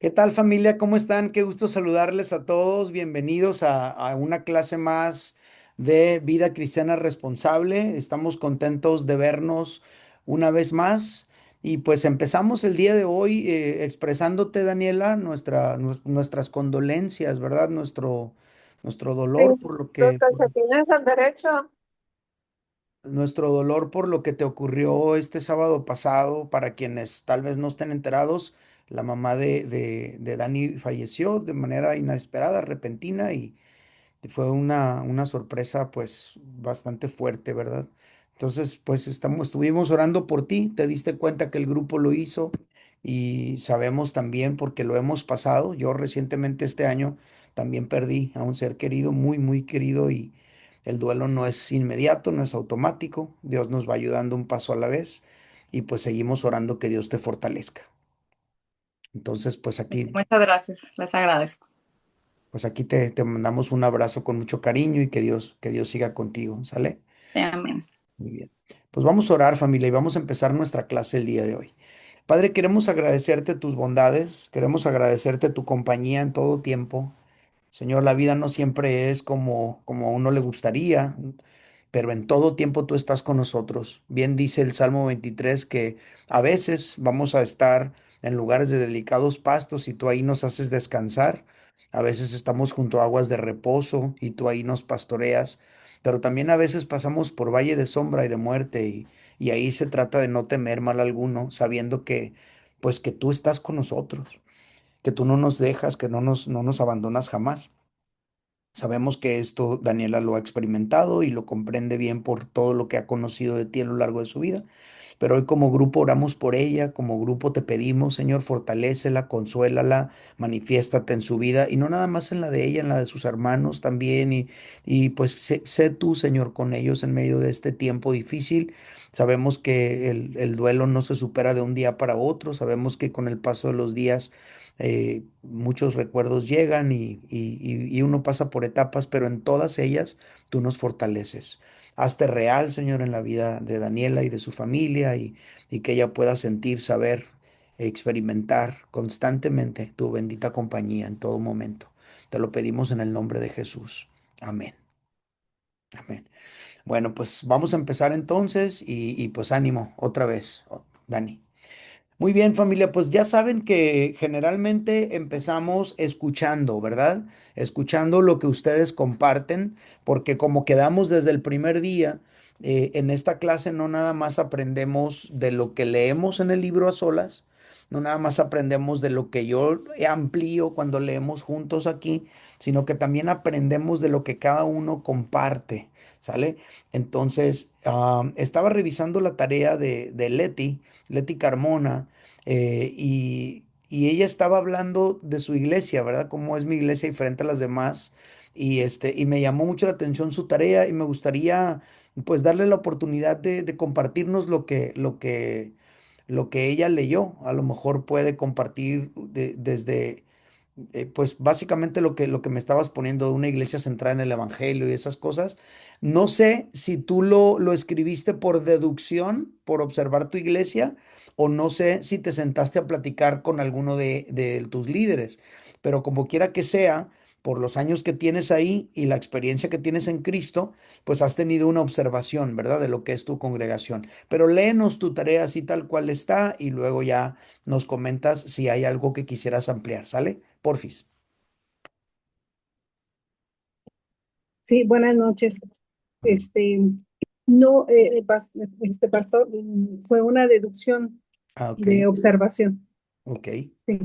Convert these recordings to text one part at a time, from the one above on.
¿Qué tal familia? ¿Cómo están? Qué gusto saludarles a todos. Bienvenidos a una clase más de vida cristiana responsable. Estamos contentos de vernos una vez más. Y pues empezamos el día de hoy expresándote, Daniela, nuestras condolencias, ¿verdad? Nuestro Sí, dolor por lo los que, calcetines al derecho. nuestro dolor por lo que te ocurrió este sábado pasado. Para quienes tal vez no estén enterados, la mamá de Dani falleció de manera inesperada, repentina, y fue una sorpresa pues bastante fuerte, ¿verdad? Entonces, pues estuvimos orando por ti, te diste cuenta que el grupo lo hizo y sabemos también porque lo hemos pasado. Yo recientemente este año también perdí a un ser querido, muy, muy querido, y el duelo no es inmediato, no es automático. Dios nos va ayudando un paso a la vez y pues seguimos orando que Dios te fortalezca. Entonces, Muchas gracias, les agradezco. pues aquí te mandamos un abrazo con mucho cariño y que Dios siga contigo, ¿sale? Sí, amén. Muy bien. Pues vamos a orar, familia, y vamos a empezar nuestra clase el día de hoy. Padre, queremos agradecerte tus bondades, queremos agradecerte tu compañía en todo tiempo. Señor, la vida no siempre es como a uno le gustaría, pero en todo tiempo tú estás con nosotros. Bien dice el Salmo 23 que a veces vamos a estar en lugares de delicados pastos y tú ahí nos haces descansar. A veces estamos junto a aguas de reposo y tú ahí nos pastoreas. Pero también a veces pasamos por valle de sombra y de muerte, y ahí se trata de no temer mal alguno, sabiendo que pues que tú estás con nosotros, que tú no nos dejas, que no nos abandonas jamás. Sabemos que esto Daniela lo ha experimentado y lo comprende bien por todo lo que ha conocido de ti a lo largo de su vida. Pero hoy como grupo oramos por ella, como grupo te pedimos, Señor, fortalécela, consuélala, manifiéstate en su vida y no nada más en la de ella, en la de sus hermanos también. Y pues sé tú, Señor, con ellos en medio de este tiempo difícil. Sabemos que el duelo no se supera de un día para otro. Sabemos que con el paso de los días muchos recuerdos llegan y uno pasa por etapas, pero en todas ellas tú nos fortaleces. Hazte real, Señor, en la vida de Daniela y de su familia, y que ella pueda sentir, saber, experimentar constantemente tu bendita compañía en todo momento. Te lo pedimos en el nombre de Jesús. Amén. Amén. Bueno, pues vamos a empezar entonces y pues ánimo otra vez, Dani. Muy bien, familia, pues ya saben que generalmente empezamos escuchando, ¿verdad? Escuchando lo que ustedes comparten, porque como quedamos desde el primer día, en esta clase no nada más aprendemos de lo que leemos en el libro a solas, no nada más aprendemos de lo que yo amplío cuando leemos juntos aquí, sino que también aprendemos de lo que cada uno comparte, ¿sale? Entonces, estaba revisando la tarea de Leti Carmona, y ella estaba hablando de su iglesia, ¿verdad? Cómo es mi iglesia diferente a las demás. Y me llamó mucho la atención su tarea y me gustaría pues darle la oportunidad de compartirnos lo que ella leyó. A lo mejor puede compartir desde pues básicamente lo que me estabas poniendo de una iglesia centrada en el evangelio y esas cosas. No sé si tú lo escribiste por deducción, por observar tu iglesia, o no sé si te sentaste a platicar con alguno de tus líderes, pero como quiera que sea, por los años que tienes ahí y la experiencia que tienes en Cristo, pues has tenido una observación, ¿verdad? De lo que es tu congregación. Pero léenos tu tarea así tal cual está y luego ya nos comentas si hay algo que quisieras ampliar, ¿sale? Porfis. Sí, buenas noches. Este, no, este pastor, fue una deducción Ah, ok, de observación. ok, Sí.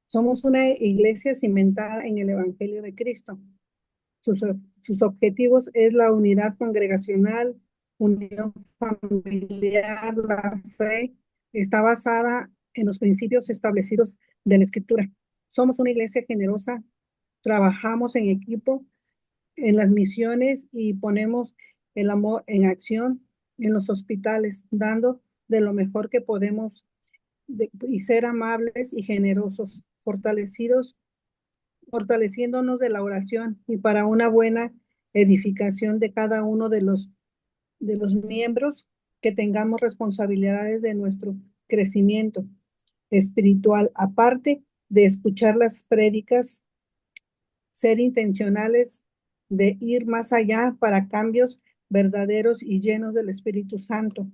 Somos una iglesia cimentada en el Evangelio de Cristo. Sus objetivos es la unidad congregacional, unión familiar, la fe. Está basada en los principios establecidos de la Escritura. Somos una iglesia generosa, trabajamos en equipo en las misiones y ponemos el amor en acción en los hospitales, dando de lo mejor que podemos y ser amables y generosos, fortaleciéndonos de la oración y para una buena edificación de cada uno de los miembros, que tengamos responsabilidades de nuestro crecimiento espiritual. Aparte, de escuchar las prédicas, ser intencionales, de ir más allá para cambios verdaderos y llenos del Espíritu Santo.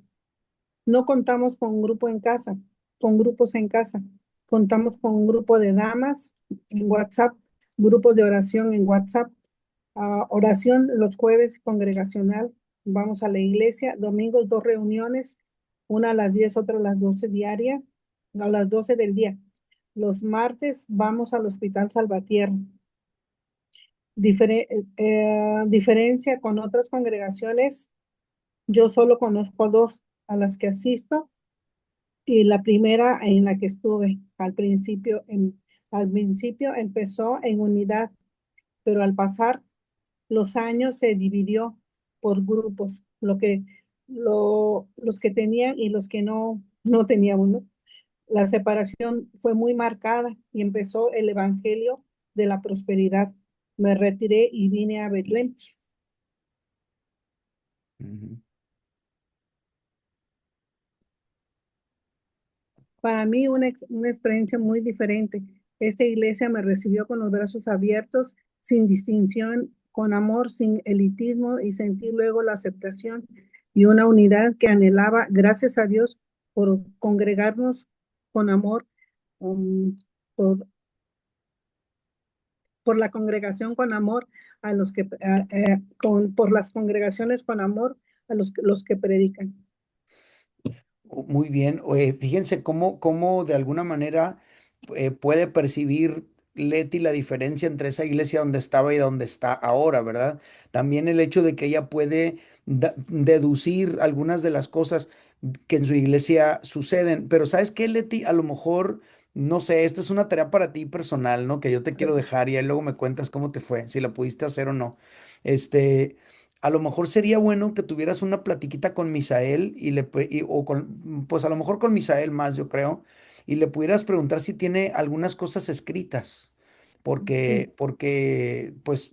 No contamos con un grupo en casa, con grupos en casa. Contamos con un grupo de damas en WhatsApp, grupos de oración en WhatsApp, oración los jueves congregacional. Vamos a la iglesia, domingos 2 reuniones, una a las 10, otra a las 12 diarias, a las 12 del día. Los martes vamos al Hospital Salvatierra. Diferencia con otras congregaciones, yo solo conozco dos a las que asisto y la primera en la que estuve al principio empezó en unidad, pero al pasar los años se dividió por grupos, los que tenían y los que no teníamos, ¿no? La separación fue muy marcada y empezó el evangelio de la prosperidad. Me retiré y vine a Betlén. Ujú. Para mí una experiencia muy diferente. Esta iglesia me recibió con los brazos abiertos, sin distinción, con amor, sin elitismo y sentí luego la aceptación y una unidad que anhelaba, gracias a Dios, por congregarnos con amor, um, por, por la congregación con amor a los que, por las congregaciones con amor a los que predican. Muy bien. Fíjense cómo de alguna manera puede percibir Leti la diferencia entre esa iglesia donde estaba y donde está ahora, ¿verdad? También el hecho de que ella puede deducir algunas de las cosas que en su iglesia suceden. Pero ¿sabes qué, Leti? A lo mejor, no sé, esta es una tarea para ti personal, ¿no? Que yo te quiero dejar y ahí luego me cuentas cómo te fue, si la pudiste hacer o no. Este, a lo mejor sería bueno que tuvieras una platiquita con Misael o con, pues a lo mejor con Misael más, yo creo, y le pudieras preguntar si tiene algunas cosas escritas. Sí. Pues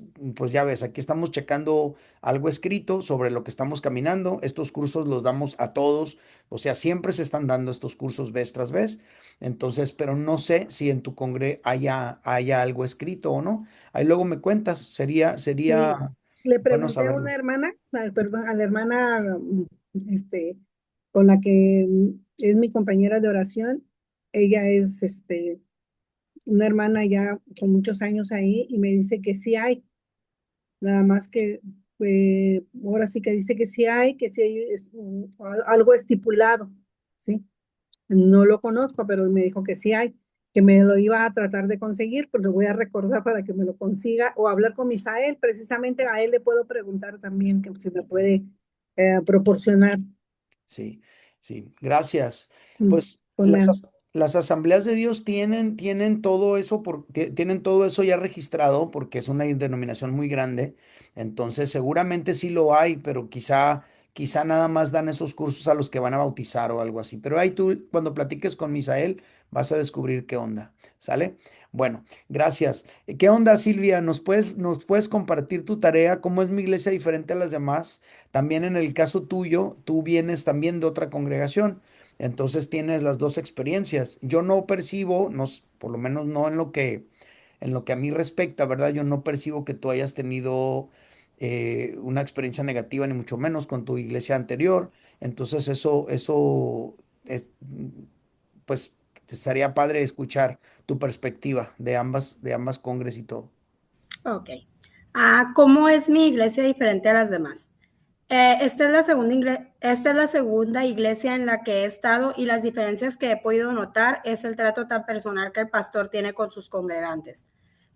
ya ves, aquí estamos checando algo escrito sobre lo que estamos caminando. Estos cursos los damos a todos, o sea, siempre se están dando estos cursos vez tras vez. Entonces, pero no sé si en tu congre haya algo escrito o no. Ahí luego me cuentas, sería Sí, le bueno pregunté a una saberlo. hermana, perdón, a la hermana este, con la que es mi compañera de oración. Ella es una hermana ya con muchos años ahí y me dice que sí hay, nada más que ahora sí que dice que sí hay algo estipulado, ¿sí? No lo conozco, pero me dijo que sí hay, que me lo iba a tratar de conseguir, pues lo voy a recordar para que me lo consiga o hablar con Misael. Precisamente a él le puedo preguntar también que si me puede proporcionar. Sí, sí, gracias. Mm, Pues Con la, las asambleas de Dios tienen todo eso tienen todo eso ya registrado porque es una denominación muy grande. Entonces, seguramente sí lo hay, pero quizá nada más dan esos cursos a los que van a bautizar o algo así. Pero ahí tú, cuando platiques con Misael, vas a descubrir qué onda. ¿Sale? Bueno, gracias. ¿Qué onda, Silvia? ¿Nos puedes compartir tu tarea? ¿Cómo es mi iglesia diferente a las demás? También en el caso tuyo, tú vienes también de otra congregación, entonces tienes las dos experiencias. Yo no percibo, no, por lo menos no en lo que a mí respecta, ¿verdad? Yo no percibo que tú hayas tenido una experiencia negativa, ni mucho menos con tu iglesia anterior. Entonces eso, pues, estaría padre escuchar tu perspectiva de ambas congres y todo. Ok. ¿Cómo es mi iglesia diferente a las demás? Esta es la segunda iglesia en la que he estado y las diferencias que he podido notar es el trato tan personal que el pastor tiene con sus congregantes.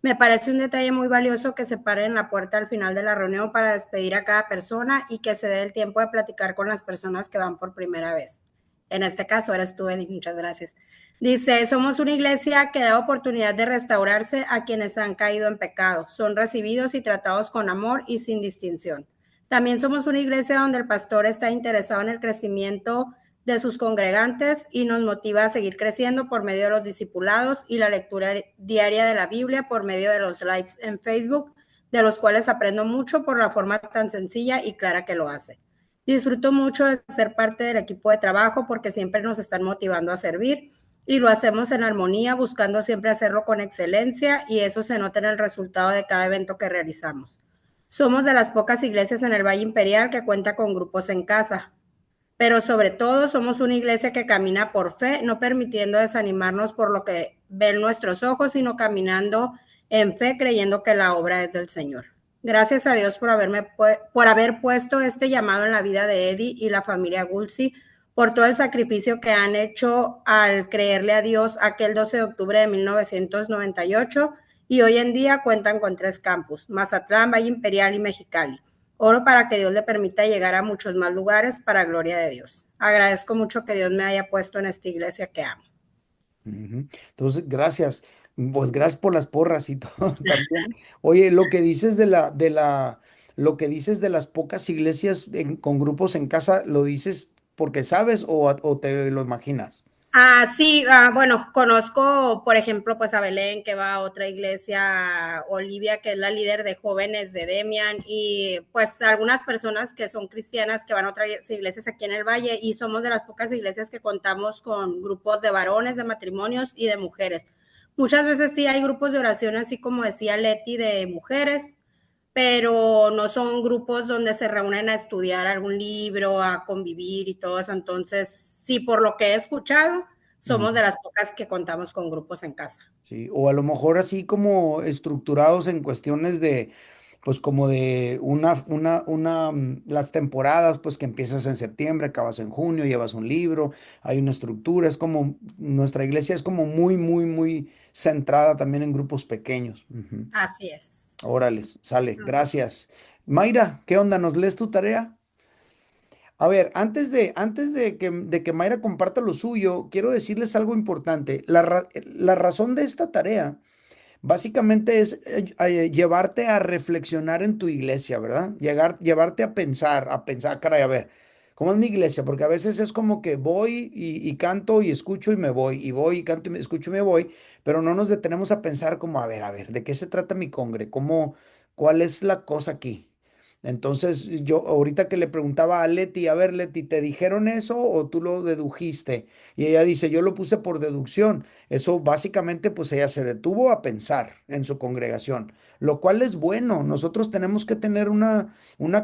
Me parece un detalle muy valioso que se pare en la puerta al final de la reunión para despedir a cada persona y que se dé el tiempo de platicar con las personas que van por primera vez. En este caso eres tú, Eddie, muchas gracias. Dice, somos una iglesia que da oportunidad de restaurarse a quienes han caído en pecado. Son recibidos y tratados con amor y sin distinción. También somos una iglesia donde el pastor está interesado en el crecimiento de sus congregantes y nos motiva a seguir creciendo por medio de los discipulados y la lectura diaria de la Biblia por medio de los lives en Facebook, de los cuales aprendo mucho por la forma tan sencilla y clara que lo hace. Disfruto mucho de ser parte del equipo de trabajo porque siempre nos están motivando a servir y lo hacemos en armonía, buscando siempre hacerlo con excelencia y eso se nota en el resultado de cada evento que realizamos. Somos de las pocas iglesias en el Valle Imperial que cuenta con grupos en casa, pero sobre todo somos una iglesia que camina por fe, no permitiendo desanimarnos por lo que ven nuestros ojos, sino caminando en fe, creyendo que la obra es del Señor. Gracias a Dios por haber puesto este llamado en la vida de Eddie y la familia Gulsi, por todo el sacrificio que han hecho al creerle a Dios aquel 12 de octubre de 1998 y hoy en día cuentan con 3 campus, Mazatlán, Valle Imperial y Mexicali. Oro para que Dios le permita llegar a muchos más lugares para gloria de Dios. Agradezco mucho que Dios me haya puesto en esta iglesia que amo. Ujú. Entonces, gracias. Pues gracias por las porras y todo también. Oye, lo que dices lo que dices de las pocas iglesias con grupos en casa, ¿lo dices porque sabes o te lo imaginas? Sí, bueno, conozco, por ejemplo, pues a Belén, que va a otra iglesia, a Olivia, que es la líder de jóvenes de Demian, y pues algunas personas que son cristianas que van a otras iglesias aquí en el Valle, y somos de las pocas iglesias que contamos con grupos de varones, de matrimonios y de mujeres. Muchas veces sí hay grupos de oración, así como decía Leti, de mujeres, pero no son grupos donde se reúnen a estudiar algún libro, a convivir y todo eso. Entonces, sí, por lo que he escuchado, somos de las pocas que contamos con grupos en casa. Sí, o a lo mejor así como estructurados en cuestiones de, pues como de las temporadas, pues que empiezas en septiembre, acabas en junio, llevas un libro, hay una estructura, es como, nuestra iglesia es como muy, muy, muy centrada también en grupos pequeños. Ujú. Así es. Órales, sale, gracias. Mayra, ¿qué onda? ¿Nos lees tu tarea? A ver, antes de que Mayra comparta lo suyo, quiero decirles algo importante. La razón de esta tarea básicamente es llevarte a reflexionar en tu iglesia, ¿verdad? Llevarte a pensar, caray, a ver, ¿cómo es mi iglesia? Porque a veces es como que voy y canto y escucho y me voy, y voy y canto y me escucho y me voy, pero no nos detenemos a pensar como, a ver, ¿de qué se trata mi congre? ¿Cuál es la cosa aquí? Entonces, yo ahorita que le preguntaba a Leti, a ver, Leti, ¿te dijeron eso o tú lo dedujiste? Y ella dice, yo lo puse por deducción. Eso básicamente, pues ella se detuvo a pensar en su congregación, lo cual es bueno. Nosotros tenemos que tener una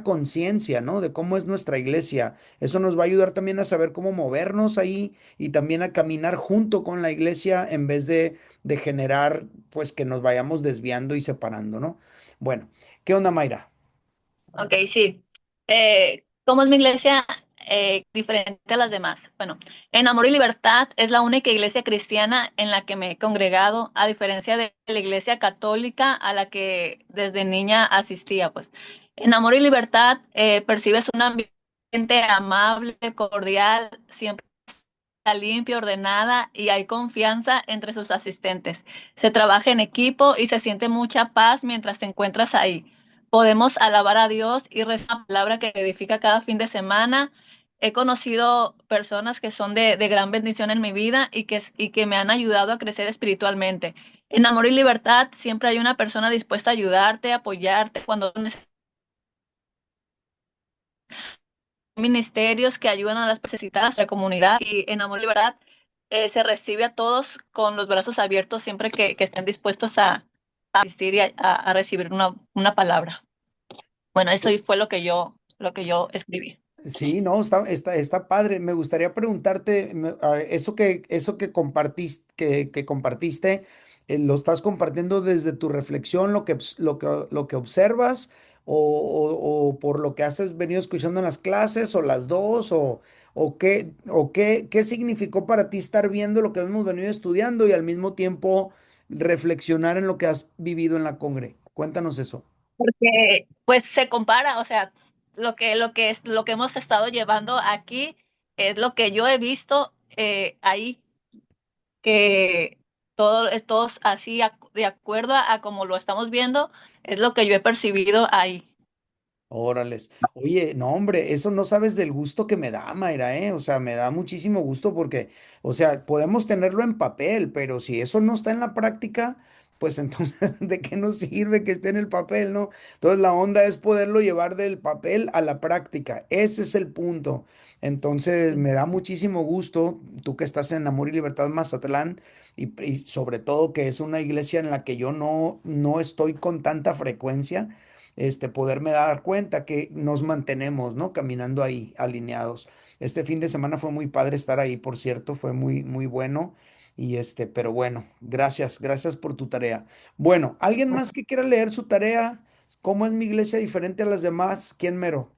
conciencia, ¿no? De cómo es nuestra iglesia. Eso nos va a ayudar también a saber cómo movernos ahí y también a caminar junto con la iglesia en vez de generar, pues, que nos vayamos desviando y separando, ¿no? Bueno, ¿qué onda, Mayra? Ok, sí. ¿Cómo es mi iglesia diferente a las demás? Bueno, en Amor y Libertad es la única iglesia cristiana en la que me he congregado, a diferencia de la iglesia católica a la que desde niña asistía, pues. En Amor y Libertad percibes un ambiente amable, cordial, siempre está limpia, ordenada y hay confianza entre sus asistentes. Se trabaja en equipo y se siente mucha paz mientras te encuentras ahí. Podemos alabar a Dios y rezar la palabra que edifica cada fin de semana. He conocido personas que son de gran bendición en mi vida y que me han ayudado a crecer espiritualmente. En Amor y Libertad siempre hay una persona dispuesta a ayudarte, a apoyarte cuando necesitas ministerios que ayudan a las necesitadas de la comunidad y en Amor y Libertad se recibe a todos con los brazos abiertos siempre que estén dispuestos a asistir y a recibir una palabra. Bueno, eso fue lo que yo escribí. Sí, no, está padre. Me gustaría preguntarte, eso que compartiste, ¿lo estás compartiendo desde tu reflexión, lo que observas, o por lo que has venido escuchando en las clases, o las dos, qué significó para ti estar viendo lo que hemos venido estudiando y al mismo tiempo reflexionar en lo que has vivido en la congre? Cuéntanos eso. Porque pues se compara, o sea, lo que hemos estado llevando aquí es lo que yo he visto ahí, que todos así de acuerdo a como lo estamos viendo, es lo que yo he percibido ahí. Órales. Oye, no, hombre, eso no sabes del gusto que me da, Mayra, ¿eh? O sea, me da muchísimo gusto porque, o sea, podemos tenerlo en papel, pero si eso no está en la práctica, pues entonces, ¿de qué nos sirve que esté en el papel, no? Entonces, la onda es poderlo llevar del papel a la práctica. Ese es el punto. Entonces, me da muchísimo gusto, tú que estás en Amor y Libertad Mazatlán, y sobre todo que es una iglesia en la que yo no estoy con tanta frecuencia, poderme dar cuenta que nos mantenemos, ¿no? Caminando ahí, alineados. Este fin de semana fue muy padre estar ahí, por cierto, fue muy, muy bueno. Pero bueno, gracias por tu tarea. Bueno, ¿alguien más que quiera leer su tarea? ¿Cómo es mi iglesia diferente a las demás? ¿Quién mero?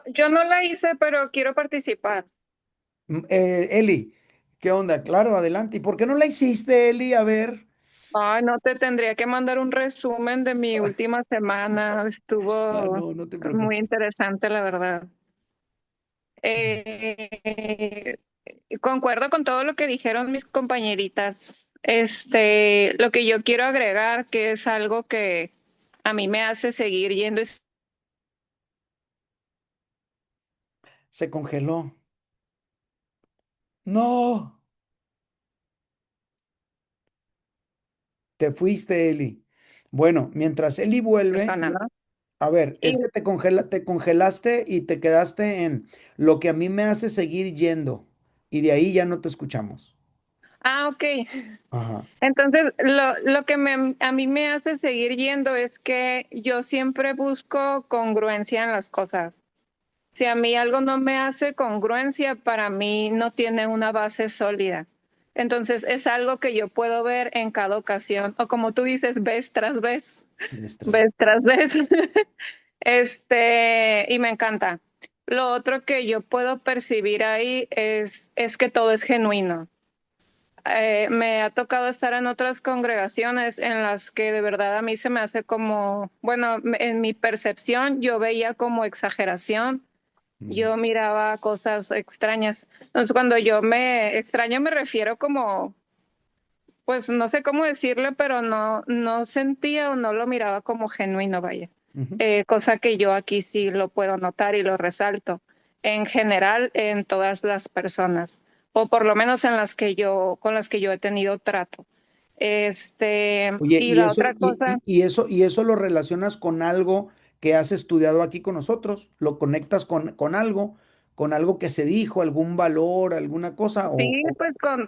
Yo no la hice, pero quiero participar. Eli, ¿qué onda? Claro, adelante. ¿Y por qué no la hiciste, Eli? A ver. Ay, no te tendría que mandar un resumen de mi última semana. Ah, Estuvo no, no te muy preocupes. interesante, la verdad. Eh, Concuerdo con todo lo que dijeron mis compañeritas. Lo que yo quiero agregar, que es algo que a mí me hace seguir yendo, es Se congeló. No, te fuiste, Eli. Bueno, mientras Eli vuelve, persona, ¿no? a ver, Y, es que te congelaste y te quedaste en lo que a mí me hace seguir yendo. Y de ahí ya no te escuchamos. ok. Ajá. Entonces, lo que a mí me hace seguir yendo es que yo siempre busco congruencia en las cosas. Si a mí algo no me hace congruencia, para mí no tiene una base sólida. Entonces, es algo que yo puedo ver en cada ocasión, o como tú dices, vez tras vez, Nuestras- vez tras vez. Y me encanta. Lo otro que yo puedo percibir ahí es que todo es genuino. Me ha tocado estar en otras congregaciones en las que de verdad a mí se me hace como, bueno, en mi percepción yo veía como exageración, Ujú, yo miraba cosas extrañas. Entonces, cuando yo me extraño me refiero como, pues no sé cómo decirle, pero no sentía o no lo miraba como genuino, vaya. ujú, Cosa que yo aquí sí lo puedo notar y lo resalto. En general, en todas las personas, o por lo menos en las que con las que yo he tenido trato. Oye, Y la otra cosa, y eso lo relacionas con algo que has estudiado aquí con nosotros, lo conectas con algo que se dijo, algún valor, alguna cosa, sí,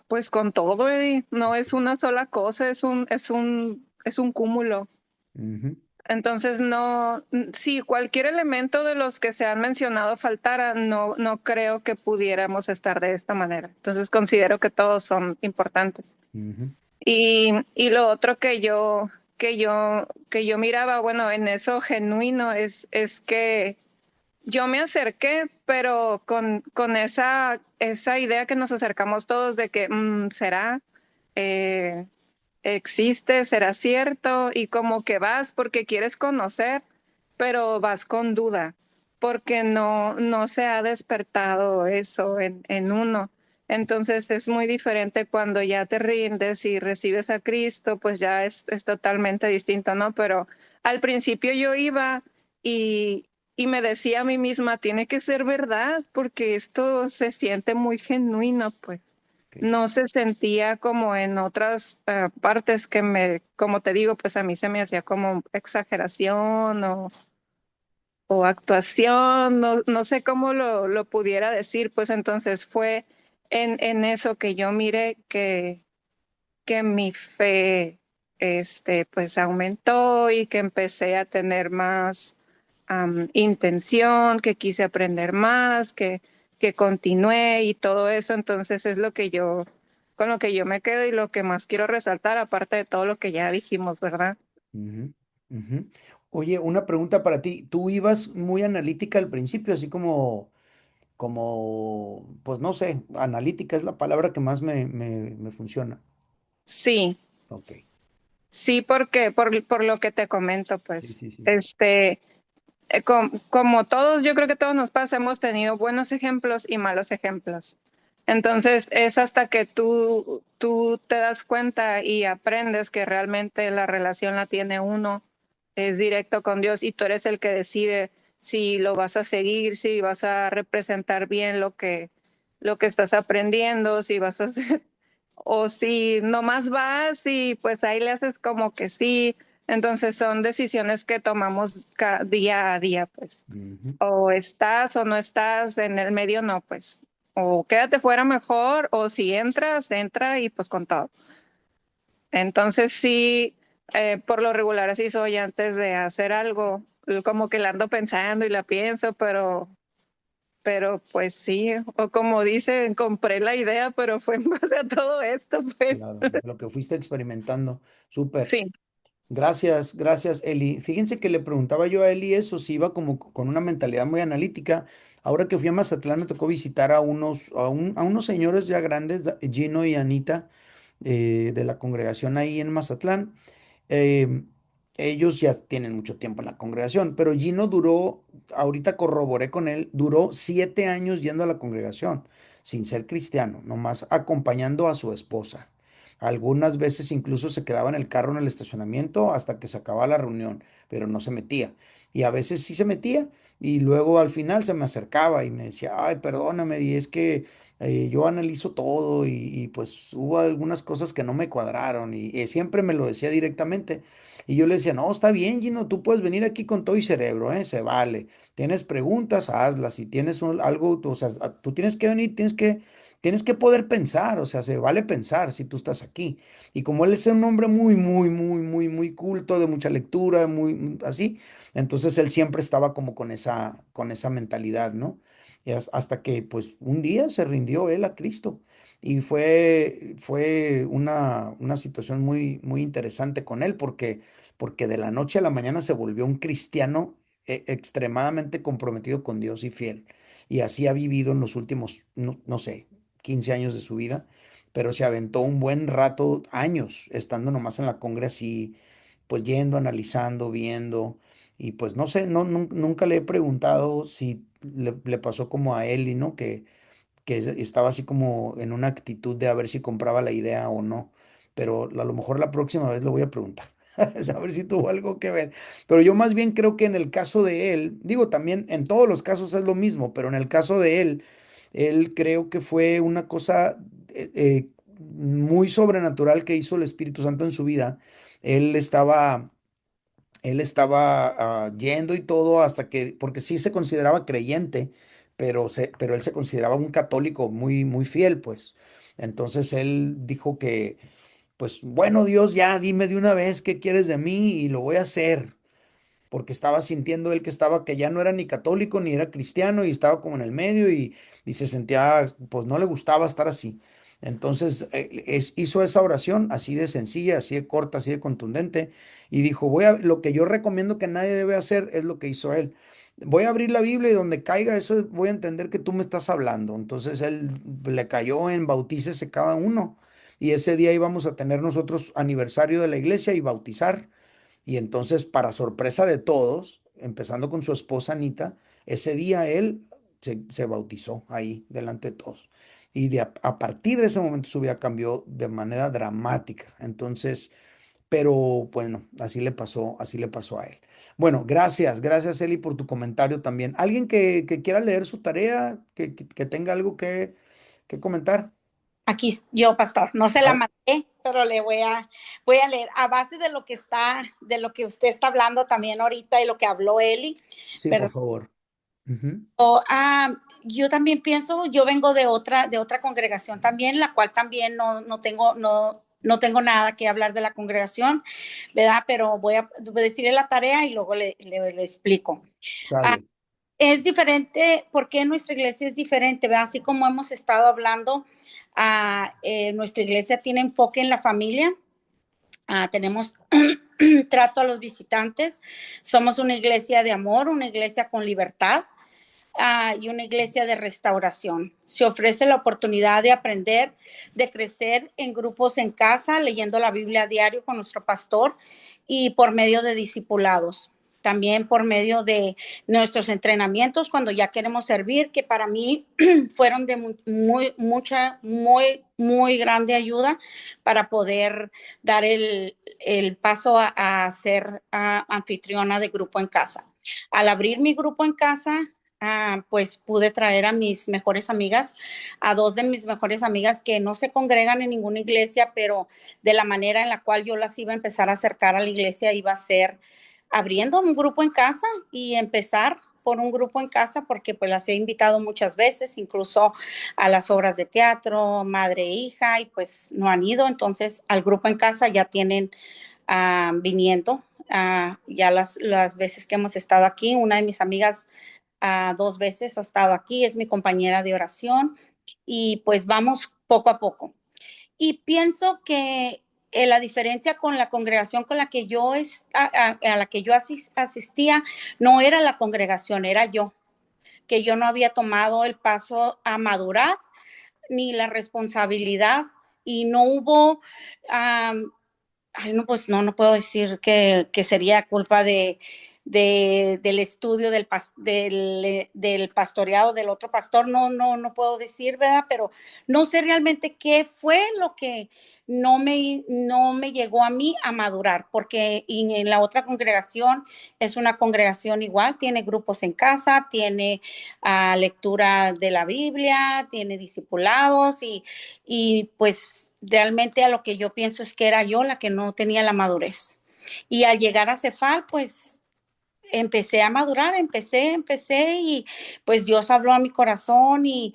pues con todo, no es una sola cosa, es un cúmulo. Ujú, Entonces, no, si cualquier elemento de los que se han mencionado faltara, no creo que pudiéramos estar de esta manera. Entonces, considero que todos son importantes. ujú, Y lo otro que yo miraba, bueno, en eso genuino es que yo me acerqué, pero con esa idea que nos acercamos todos de que será, eh, existe, será cierto, y como que vas porque quieres conocer, pero vas con duda, porque no se ha despertado eso en uno. Entonces es muy diferente cuando ya te rindes y recibes a Cristo, pues ya es totalmente distinto, ¿no? Pero al principio yo iba y, y me decía a mí misma, tiene que ser verdad, porque esto se siente muy genuino, pues ok, no se sentía como en otras partes como te digo, pues a mí se me hacía como exageración o actuación, no sé cómo lo pudiera decir, pues entonces fue en eso que yo miré que mi fe pues aumentó y que empecé a tener más intención, que quise aprender más, que continué y todo eso. Entonces es lo que con lo que yo me quedo y lo que más quiero resaltar, aparte de todo lo que ya dijimos, ¿verdad? ujú, ujú. Oye, una pregunta para ti. Tú ibas muy analítica al principio, así pues no sé, analítica es la palabra que más me funciona. Sí, Ok, sí, porque por lo que te comento, sí, pues, sí, sí, sí. como todos, yo creo que todos nos pasa, hemos tenido buenos ejemplos y malos ejemplos. Entonces es hasta que tú te das cuenta y aprendes que realmente la relación la tiene uno, es directo con Dios y tú eres el que decide si lo vas a seguir, si vas a representar bien lo que estás aprendiendo, si vas a hacer o si nomás vas y pues ahí le haces como que sí. Entonces son decisiones que tomamos día a día, pues. Ujú. O estás o no estás, en el medio no, pues. O quédate fuera mejor, o si entras, entra y pues con todo. Entonces sí, por lo regular así soy antes de hacer algo, como que la ando pensando y la pienso, pero pues sí, o como dicen, compré la idea, pero fue en base a todo esto, pues. Claro, lo que fuiste experimentando. Súper. Sí, Gracias, gracias, Eli. Fíjense que le preguntaba yo a Eli eso, si iba como con una mentalidad muy analítica. Ahora que fui a Mazatlán me tocó visitar a unos señores ya grandes, Gino y Anita, de la congregación ahí en Mazatlán. eh, Ellos ya tienen mucho tiempo en la congregación, pero Gino duró, ahorita corroboré con él, duró 7 años yendo a la congregación, sin ser cristiano, nomás acompañando a su esposa. Algunas veces incluso se quedaba en el carro en el estacionamiento hasta que se acababa la reunión, pero no se metía. Y a veces sí se metía y luego al final se me acercaba y me decía, ay, perdóname, y es que yo analizo todo y, pues hubo algunas cosas que no me cuadraron y siempre me lo decía directamente. Y yo le decía, no, está bien, Gino, tú puedes venir aquí con todo y cerebro, se vale. Tienes preguntas, hazlas. Si tienes algo, o sea, tú tienes que venir, tienes que poder pensar, o sea, se vale pensar si tú estás aquí. Y como él es un hombre muy, muy, muy, muy, muy culto, de mucha lectura, muy así, entonces él siempre estaba como con esa mentalidad, ¿no? Y hasta que pues un día se rindió él a Cristo. Y fue una situación muy, muy interesante con él porque de la noche a la mañana se volvió un cristiano extremadamente comprometido con Dios y fiel. Y así ha vivido en los últimos, no sé, 15 años de su vida, pero se aventó un buen rato, años, estando nomás en la congre así, pues yendo, analizando, viendo. Y pues no sé, nunca le he preguntado si le pasó como a Eli, ¿no? Que estaba así como en una actitud de a ver si compraba la idea o no. Pero a lo mejor la próxima vez le voy a preguntar, a ver si tuvo algo que ver. Pero yo más bien creo que en el caso de él, digo también en todos los casos es lo mismo, pero en el caso de él creo que fue una cosa muy sobrenatural que hizo el Espíritu Santo en su vida. Él estaba él estaba yendo y todo hasta que, porque sí se consideraba creyente, pero él se consideraba un católico muy, muy fiel, pues. Entonces él dijo que, pues, bueno, Dios, ya dime de una vez qué quieres de mí y lo voy a hacer porque estaba sintiendo él que estaba, que ya no era ni católico ni era cristiano y estaba como en el medio y se sentía, pues no le gustaba estar así. Entonces hizo esa oración así de sencilla, así de corta, así de contundente y dijo, lo que yo recomiendo que nadie debe hacer es lo que hizo él. Voy a abrir la Biblia y donde caiga eso voy a entender que tú me estás hablando. Entonces él le cayó en bautícese cada uno. Y ese día íbamos a tener nosotros aniversario de la iglesia y bautizar. Y entonces, para sorpresa de todos, empezando con su esposa Anita, ese día él se bautizó ahí delante de todos. Y a partir de ese momento su vida cambió de manera dramática. Entonces, pero bueno, así le pasó a él. Bueno, gracias Eli por tu comentario también. ¿Alguien que quiera leer su tarea, que tenga algo que comentar? Aquí yo, pastor, no se la Ah, mandé, pero le voy a leer a base de lo que usted está hablando también ahorita y lo que habló Eli, sí, por pero favor. Ujú. yo también pienso, yo vengo de otra congregación también, la cual también no tengo nada que hablar de la congregación, ¿verdad? Pero voy a decirle la tarea y luego le explico. Ah, Sale. es diferente, porque nuestra iglesia es diferente, ¿verdad? Así como hemos estado hablando, nuestra iglesia tiene enfoque en la familia, tenemos trato a los visitantes, somos una iglesia de amor, una iglesia con libertad, y una iglesia de restauración. Se ofrece la oportunidad de aprender, de crecer en grupos en casa, leyendo la Biblia a diario con nuestro pastor y por medio de discipulados. También por medio de nuestros entrenamientos cuando ya queremos servir, que para mí fueron de muy grande ayuda para poder dar el paso a ser anfitriona de grupo en casa. Al abrir mi grupo en casa, pues pude traer a mis mejores amigas, a dos de mis mejores amigas que no se congregan en ninguna iglesia, pero de la manera en la cual yo las iba a empezar a acercar a la iglesia iba a ser abriendo un grupo en casa y empezar por un grupo en casa porque pues las he invitado muchas veces, incluso a las obras de teatro, madre e hija, y pues no han ido, entonces al grupo en casa ya tienen viniendo. Ya las veces que hemos estado aquí, una de mis amigas dos veces ha estado aquí, es mi compañera de oración y pues vamos poco a poco. Y pienso que la diferencia con la congregación con la que a la que yo asistía no era la congregación, era yo, que yo no había tomado el paso a madurar ni la responsabilidad y no hubo ay, no, pues no, no puedo decir que sería culpa del estudio del pastoreado del otro pastor, no, no, no puedo decir, ¿verdad? Pero no sé realmente qué fue lo que no me llegó a mí a madurar, porque en la otra congregación es una congregación igual, tiene grupos en casa, tiene lectura de la Biblia, tiene discipulados y pues realmente a lo que yo pienso es que era yo la que no tenía la madurez. Y al llegar a Cefal, pues empecé a madurar, empecé y pues Dios habló a mi corazón y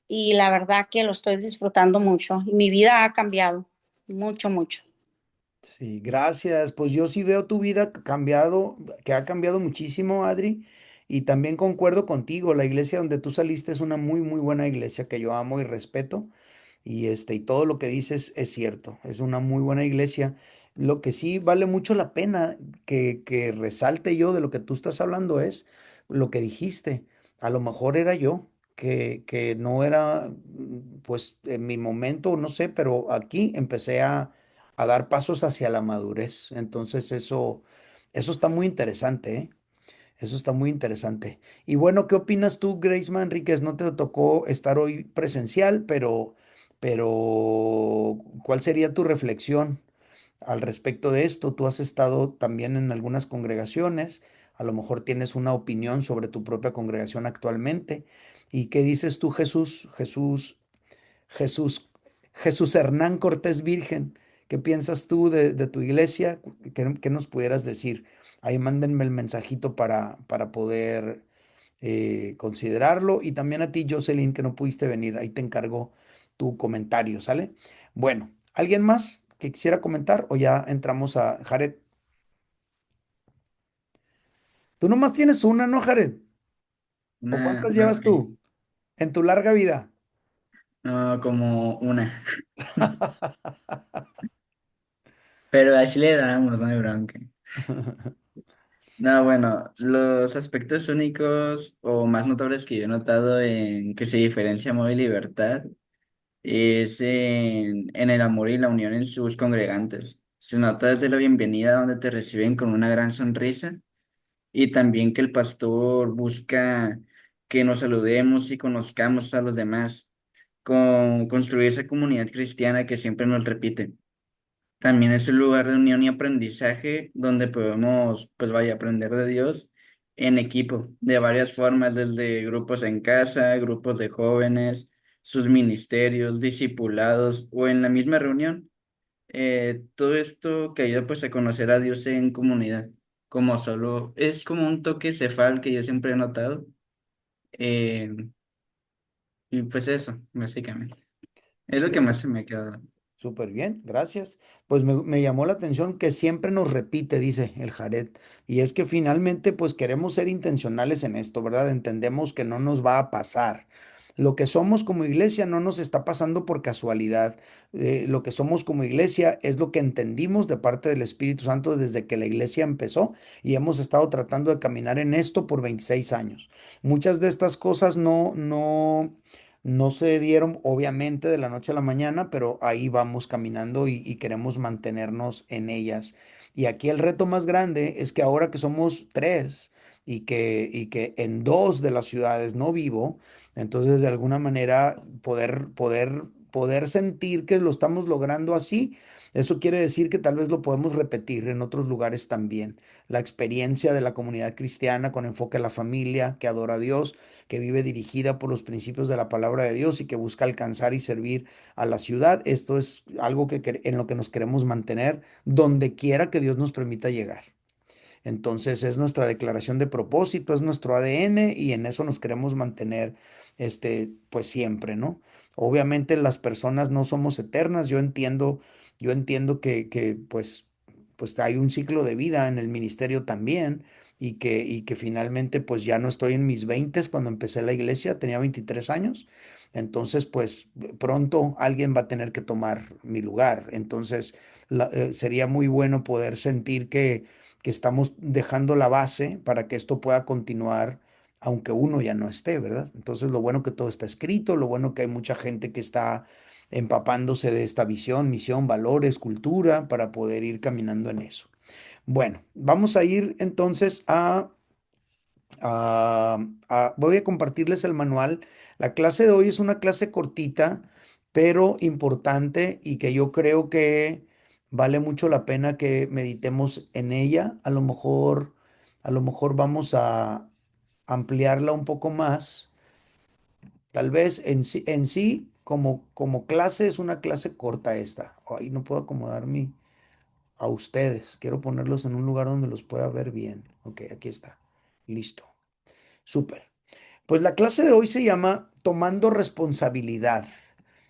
la verdad que lo estoy disfrutando mucho y mi vida ha cambiado mucho, mucho. Sí, gracias. Pues yo sí veo tu vida cambiado, que ha cambiado muchísimo, Adri, y también concuerdo contigo. La iglesia donde tú saliste es una muy, muy buena iglesia que yo amo y respeto. Y todo lo que dices es cierto, es una muy buena iglesia. Lo que sí vale mucho la pena que resalte yo de lo que tú estás hablando es lo que dijiste. A lo mejor era yo, que no era, pues en mi momento, no sé, pero aquí empecé a dar pasos hacia la madurez. Entonces eso está muy interesante, ¿eh? Eso está muy interesante. Y bueno, ¿qué opinas tú, Grace Manríquez? No te tocó estar hoy presencial, pero ¿cuál sería tu reflexión al respecto de esto? Tú has estado también en algunas congregaciones, a lo mejor tienes una opinión sobre tu propia congregación actualmente. ¿Y qué dices tú, Jesús, Jesús Hernán Cortés Virgen? ¿Qué piensas tú de tu iglesia? ¿Qué nos pudieras decir? Ahí mándenme el mensajito para poder considerarlo. Y también a ti, Jocelyn, que no pudiste venir. Ahí te encargo tu comentario, ¿sale? Bueno, ¿alguien más que quisiera comentar o ya entramos a Jared? Tú nomás tienes una, ¿no, Jared? ¿O cuántas Una llevas que, tú en tu larga vida? no, como una. Pero así le damos, no hay bronca. No, bueno, los aspectos únicos o más notables que yo he notado en que se diferencia Amor y Libertad es en el amor y la unión en sus congregantes. Se nota desde la bienvenida donde te reciben con una gran sonrisa y también que el pastor busca que nos saludemos y conozcamos a los demás, con construir esa comunidad cristiana que siempre nos repite. También es un lugar de unión y aprendizaje donde podemos, pues vaya, aprender de Dios en equipo, de varias formas, desde grupos en casa, grupos de jóvenes, sus ministerios, discipulados o en la misma reunión. Todo esto que ayuda pues a conocer a Dios en comunidad, como solo, es como un toque cefal que yo siempre he notado. eh, y pues eso, básicamente. Es lo que más se me ha quedado. Súper bien, gracias. Pues me llamó la atención que siempre nos repite, dice el Jared, y es que finalmente pues queremos ser intencionales en esto, ¿verdad? Entendemos que no nos va a pasar. Lo que somos como iglesia no nos está pasando por casualidad. Lo que somos como iglesia es lo que entendimos de parte del Espíritu Santo desde que la iglesia empezó y hemos estado tratando de caminar en esto por 26 años. Muchas de estas cosas no se dieron obviamente de la noche a la mañana, pero ahí vamos caminando y queremos mantenernos en ellas. Y aquí el reto más grande es que ahora que somos tres y que en dos de las ciudades no vivo, entonces de alguna manera poder sentir que lo estamos logrando así Eso quiere decir que tal vez lo podemos repetir en otros lugares también. La experiencia de la comunidad cristiana con enfoque a la familia, que adora a Dios, que vive dirigida por los principios de la palabra de Dios y que busca alcanzar y servir a la ciudad. Esto es algo en lo que nos queremos mantener donde quiera que Dios nos permita llegar. Entonces es nuestra declaración de propósito, es nuestro ADN y en eso nos queremos mantener, pues siempre, ¿no? Obviamente las personas no somos eternas, yo entiendo que pues hay un ciclo de vida en el ministerio también y que finalmente pues ya no estoy en mis veintes cuando empecé la iglesia, tenía 23 años, entonces pues pronto alguien va a tener que tomar mi lugar, entonces sería muy bueno poder sentir que estamos dejando la base para que esto pueda continuar aunque uno ya no esté, ¿verdad? Entonces lo bueno que todo está escrito, lo bueno que hay mucha gente que está empapándose de esta visión, misión, valores, cultura, para poder ir caminando en eso. Bueno, vamos a ir entonces voy a compartirles el manual. La clase de hoy es una clase cortita, pero importante y que yo creo que vale mucho la pena que meditemos en ella. A lo mejor vamos a ampliarla un poco más. Tal vez en sí como clase es una clase corta esta. Ay, no puedo acomodarme a ustedes. Quiero ponerlos en un lugar donde los pueda ver bien. Ok, aquí está. Listo. Súper. Pues la clase de hoy se llama Tomando responsabilidad.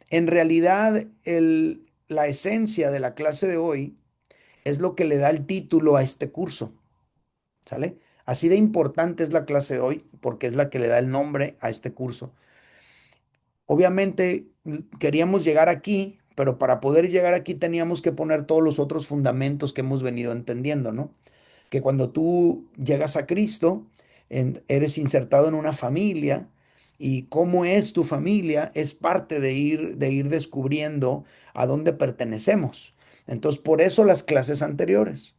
En realidad, la esencia de la clase de hoy es lo que le da el título a este curso, ¿sale? Así de importante es la clase de hoy porque es la que le da el nombre a este curso. Obviamente queríamos llegar aquí, pero para poder llegar aquí teníamos que poner todos los otros fundamentos que hemos venido entendiendo, ¿no? Que cuando tú llegas a Cristo, eres insertado en una familia y cómo es tu familia es parte de ir descubriendo a dónde pertenecemos. Entonces, por eso las clases anteriores.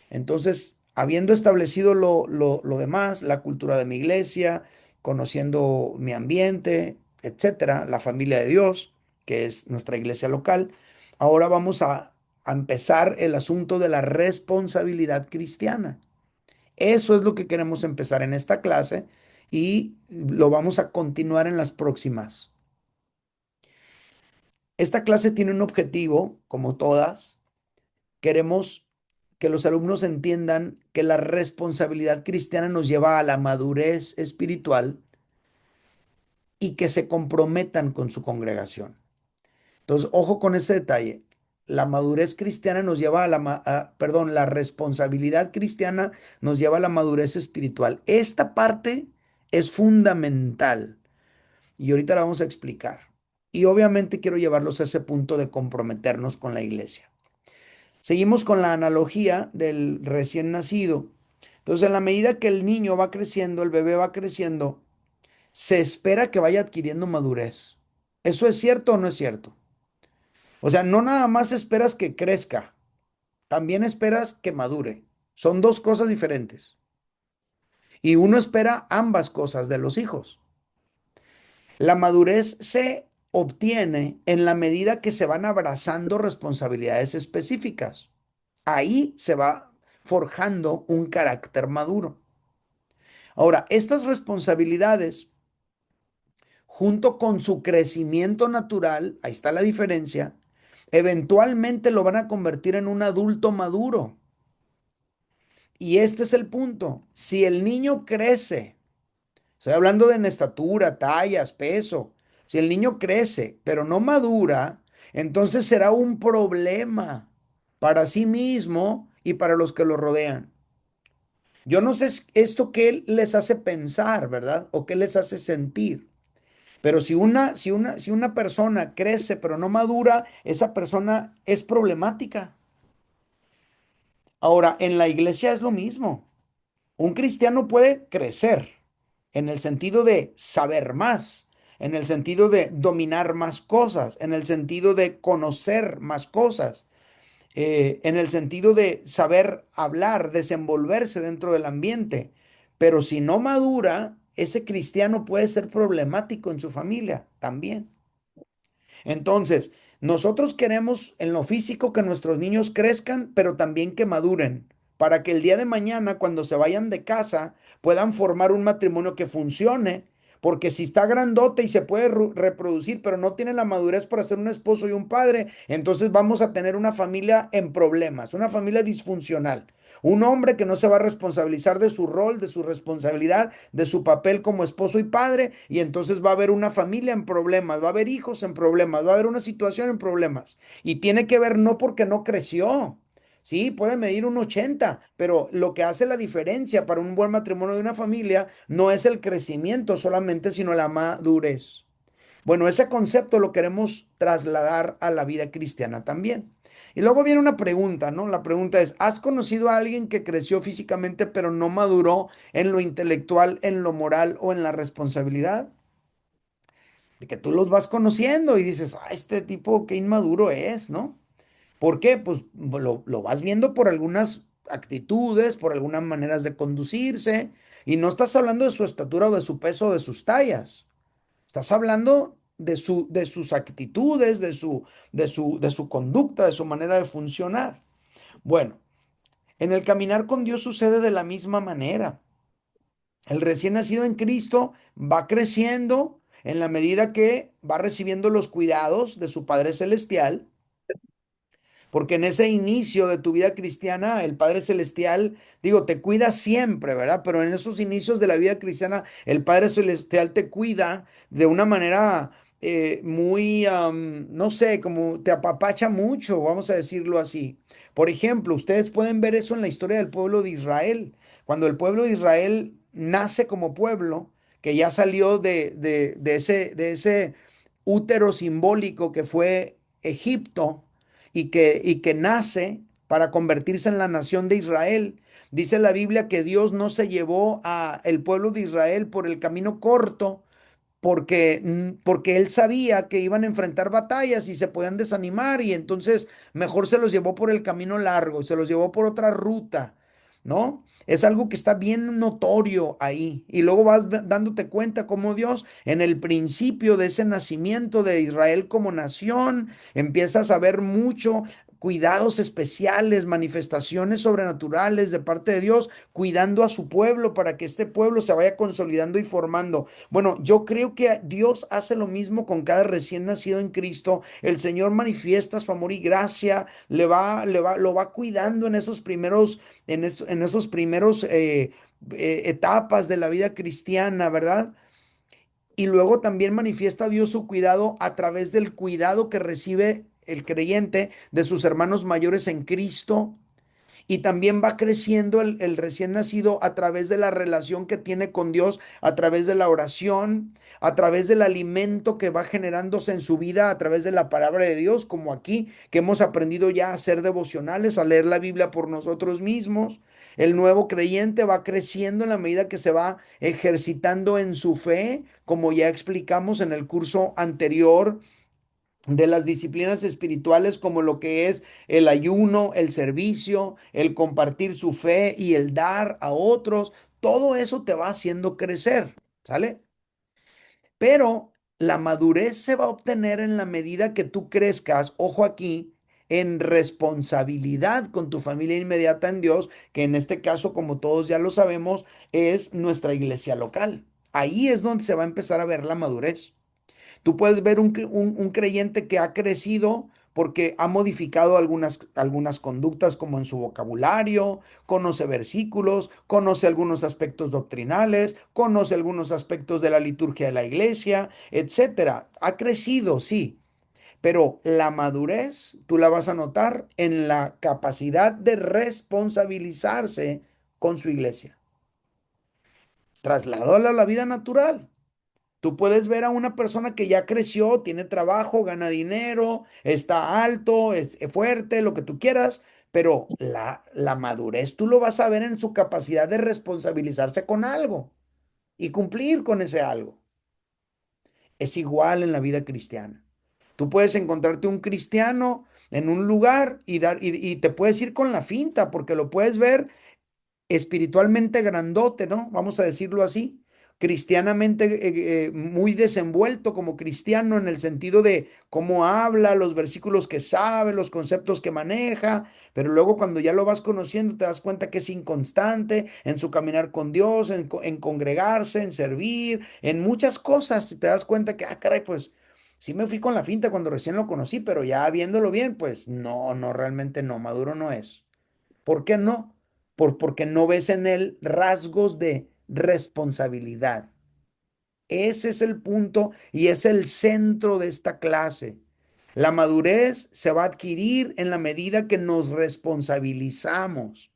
Entonces, habiendo establecido lo demás, la cultura de mi iglesia, conociendo mi ambiente, etcétera, la familia de Dios, que es nuestra iglesia local, ahora vamos a empezar el asunto de la responsabilidad cristiana. Eso es lo que queremos empezar en esta clase y lo vamos a continuar en las próximas. Esta clase tiene un objetivo, como todas. Queremos que los alumnos entiendan que la responsabilidad cristiana nos lleva a la madurez espiritual y que se comprometan con su congregación. Entonces, ojo con ese detalle. La madurez cristiana nos lleva perdón, la responsabilidad cristiana nos lleva a la madurez espiritual. Esta parte es fundamental y ahorita la vamos a explicar. Y obviamente quiero llevarlos a ese punto de comprometernos con la iglesia. Seguimos con la analogía del recién nacido. Entonces, en la medida que el niño va creciendo, el bebé va creciendo, se espera que vaya adquiriendo madurez. ¿Eso es cierto o no es cierto? O sea, no nada más esperas que crezca, también esperas que madure. Son dos cosas diferentes. Y uno espera ambas cosas de los hijos. La madurez se obtiene en la medida que se van abrazando responsabilidades específicas. Ahí se va forjando un carácter maduro. Ahora, estas responsabilidades, junto con su crecimiento natural, ahí está la diferencia, eventualmente lo van a convertir en un adulto maduro. Y este es el punto. Si el niño crece, estoy hablando de en estatura, tallas, peso, si el niño crece, pero no madura, entonces será un problema para sí mismo y para los que lo rodean. Yo no sé esto qué les hace pensar, ¿verdad? O qué les hace sentir. Pero si una persona crece pero no madura, esa persona es problemática. Ahora, en la iglesia es lo mismo. Un cristiano puede crecer en el sentido de saber más, en el sentido de dominar más cosas, en el sentido de conocer más cosas, en el sentido de saber hablar, desenvolverse dentro del ambiente. Pero si no madura, ese cristiano puede ser problemático en su familia también. Entonces, Nosotros queremos en lo físico que nuestros niños crezcan, pero también que maduren, para que el día de mañana, cuando se vayan de casa, puedan formar un matrimonio que funcione. Porque si está grandote y se puede reproducir, pero no tiene la madurez para ser un esposo y un padre, entonces vamos a tener una familia en problemas, una familia disfuncional. Un hombre que no se va a responsabilizar de su rol, de su responsabilidad, de su papel como esposo y padre, y entonces va a haber una familia en problemas, va a haber hijos en problemas, va a haber una situación en problemas. Y tiene que ver no porque no creció. Sí, puede medir un 80, pero lo que hace la diferencia para un buen matrimonio de una familia no es el crecimiento solamente, sino la madurez. Bueno, ese concepto lo queremos trasladar a la vida cristiana también. Y luego viene una pregunta, ¿no? La pregunta es, ¿has conocido a alguien que creció físicamente pero no maduró en lo intelectual, en lo moral o en la responsabilidad? De que tú los vas conociendo y dices, ah, este tipo qué inmaduro es, ¿no? ¿Por qué? Pues lo vas viendo por algunas actitudes, por algunas maneras de conducirse, y no estás hablando de su estatura o de su peso o de sus tallas. Estás hablando de sus actitudes, de su conducta, de su manera de funcionar. Bueno, en el caminar con Dios sucede de la misma manera. El recién nacido en Cristo va creciendo en la medida que va recibiendo los cuidados de su Padre Celestial, porque en ese inicio de tu vida cristiana, el Padre Celestial, digo, te cuida siempre, ¿verdad? Pero en esos inicios de la vida cristiana, el Padre Celestial te cuida de una manera muy, no sé, como te apapacha mucho, vamos a decirlo así. Por ejemplo, ustedes pueden ver eso en la historia del pueblo de Israel. Cuando el pueblo de Israel nace como pueblo, que ya salió de ese útero simbólico que fue Egipto, y que nace para convertirse en la nación de Israel. Dice la Biblia que Dios no se llevó a el pueblo de Israel por el camino corto, porque él sabía que iban a enfrentar batallas y se podían desanimar, y entonces mejor se los llevó por el camino largo, se los llevó por otra ruta, ¿no? Es algo que está bien notorio ahí. Y luego vas dándote cuenta cómo Dios, en el principio de ese nacimiento de Israel como nación, empiezas a ver mucho cuidados especiales, manifestaciones sobrenaturales de parte de Dios, cuidando a su pueblo para que este pueblo se vaya consolidando y formando. Bueno, yo creo que Dios hace lo mismo con cada recién nacido en Cristo. El Señor manifiesta su amor y gracia, lo va cuidando en esos primeros, en esos primeros etapas de la vida cristiana, ¿verdad? Y luego también manifiesta Dios su cuidado a través del cuidado que recibe el creyente de sus hermanos mayores en Cristo, y también va creciendo el recién nacido a través de la relación que tiene con Dios, a través de la oración, a través del alimento que va generándose en su vida, a través de la palabra de Dios, como aquí, que hemos aprendido ya a ser devocionales, a leer la Biblia por nosotros mismos. El nuevo creyente va creciendo en la medida que se va ejercitando en su fe, como ya explicamos en el curso anterior, de las disciplinas espirituales, como lo que es el ayuno, el servicio, el compartir su fe y el dar a otros. Todo eso te va haciendo crecer, ¿sale? Pero la madurez se va a obtener en la medida que tú crezcas, ojo aquí, en responsabilidad con tu familia inmediata en Dios, que en este caso, como todos ya lo sabemos, es nuestra iglesia local. Ahí es donde se va a empezar a ver la madurez. Tú puedes ver un creyente que ha crecido porque ha modificado algunas conductas, como en su vocabulario, conoce versículos, conoce algunos aspectos doctrinales, conoce algunos aspectos de la liturgia de la iglesia, etcétera. Ha crecido, sí, pero la madurez tú la vas a notar en la capacidad de responsabilizarse con su iglesia, trasladado a la vida natural. Tú puedes ver a una persona que ya creció, tiene trabajo, gana dinero, está alto, es fuerte, lo que tú quieras, pero la madurez tú lo vas a ver en su capacidad de responsabilizarse con algo y cumplir con ese algo. Es igual en la vida cristiana. Tú puedes encontrarte un cristiano en un lugar y te puedes ir con la finta, porque lo puedes ver espiritualmente grandote, ¿no? Vamos a decirlo así, cristianamente muy desenvuelto como cristiano en el sentido de cómo habla, los versículos que sabe, los conceptos que maneja, pero luego cuando ya lo vas conociendo te das cuenta que es inconstante en su caminar con Dios, en congregarse, en servir, en muchas cosas, y te das cuenta que, ah, caray, pues sí me fui con la finta cuando recién lo conocí, pero ya viéndolo bien, pues no, no, realmente no, maduro no es. ¿Por qué no? Porque no ves en él rasgos de responsabilidad. Ese es el punto y es el centro de esta clase. La madurez se va a adquirir en la medida que nos responsabilizamos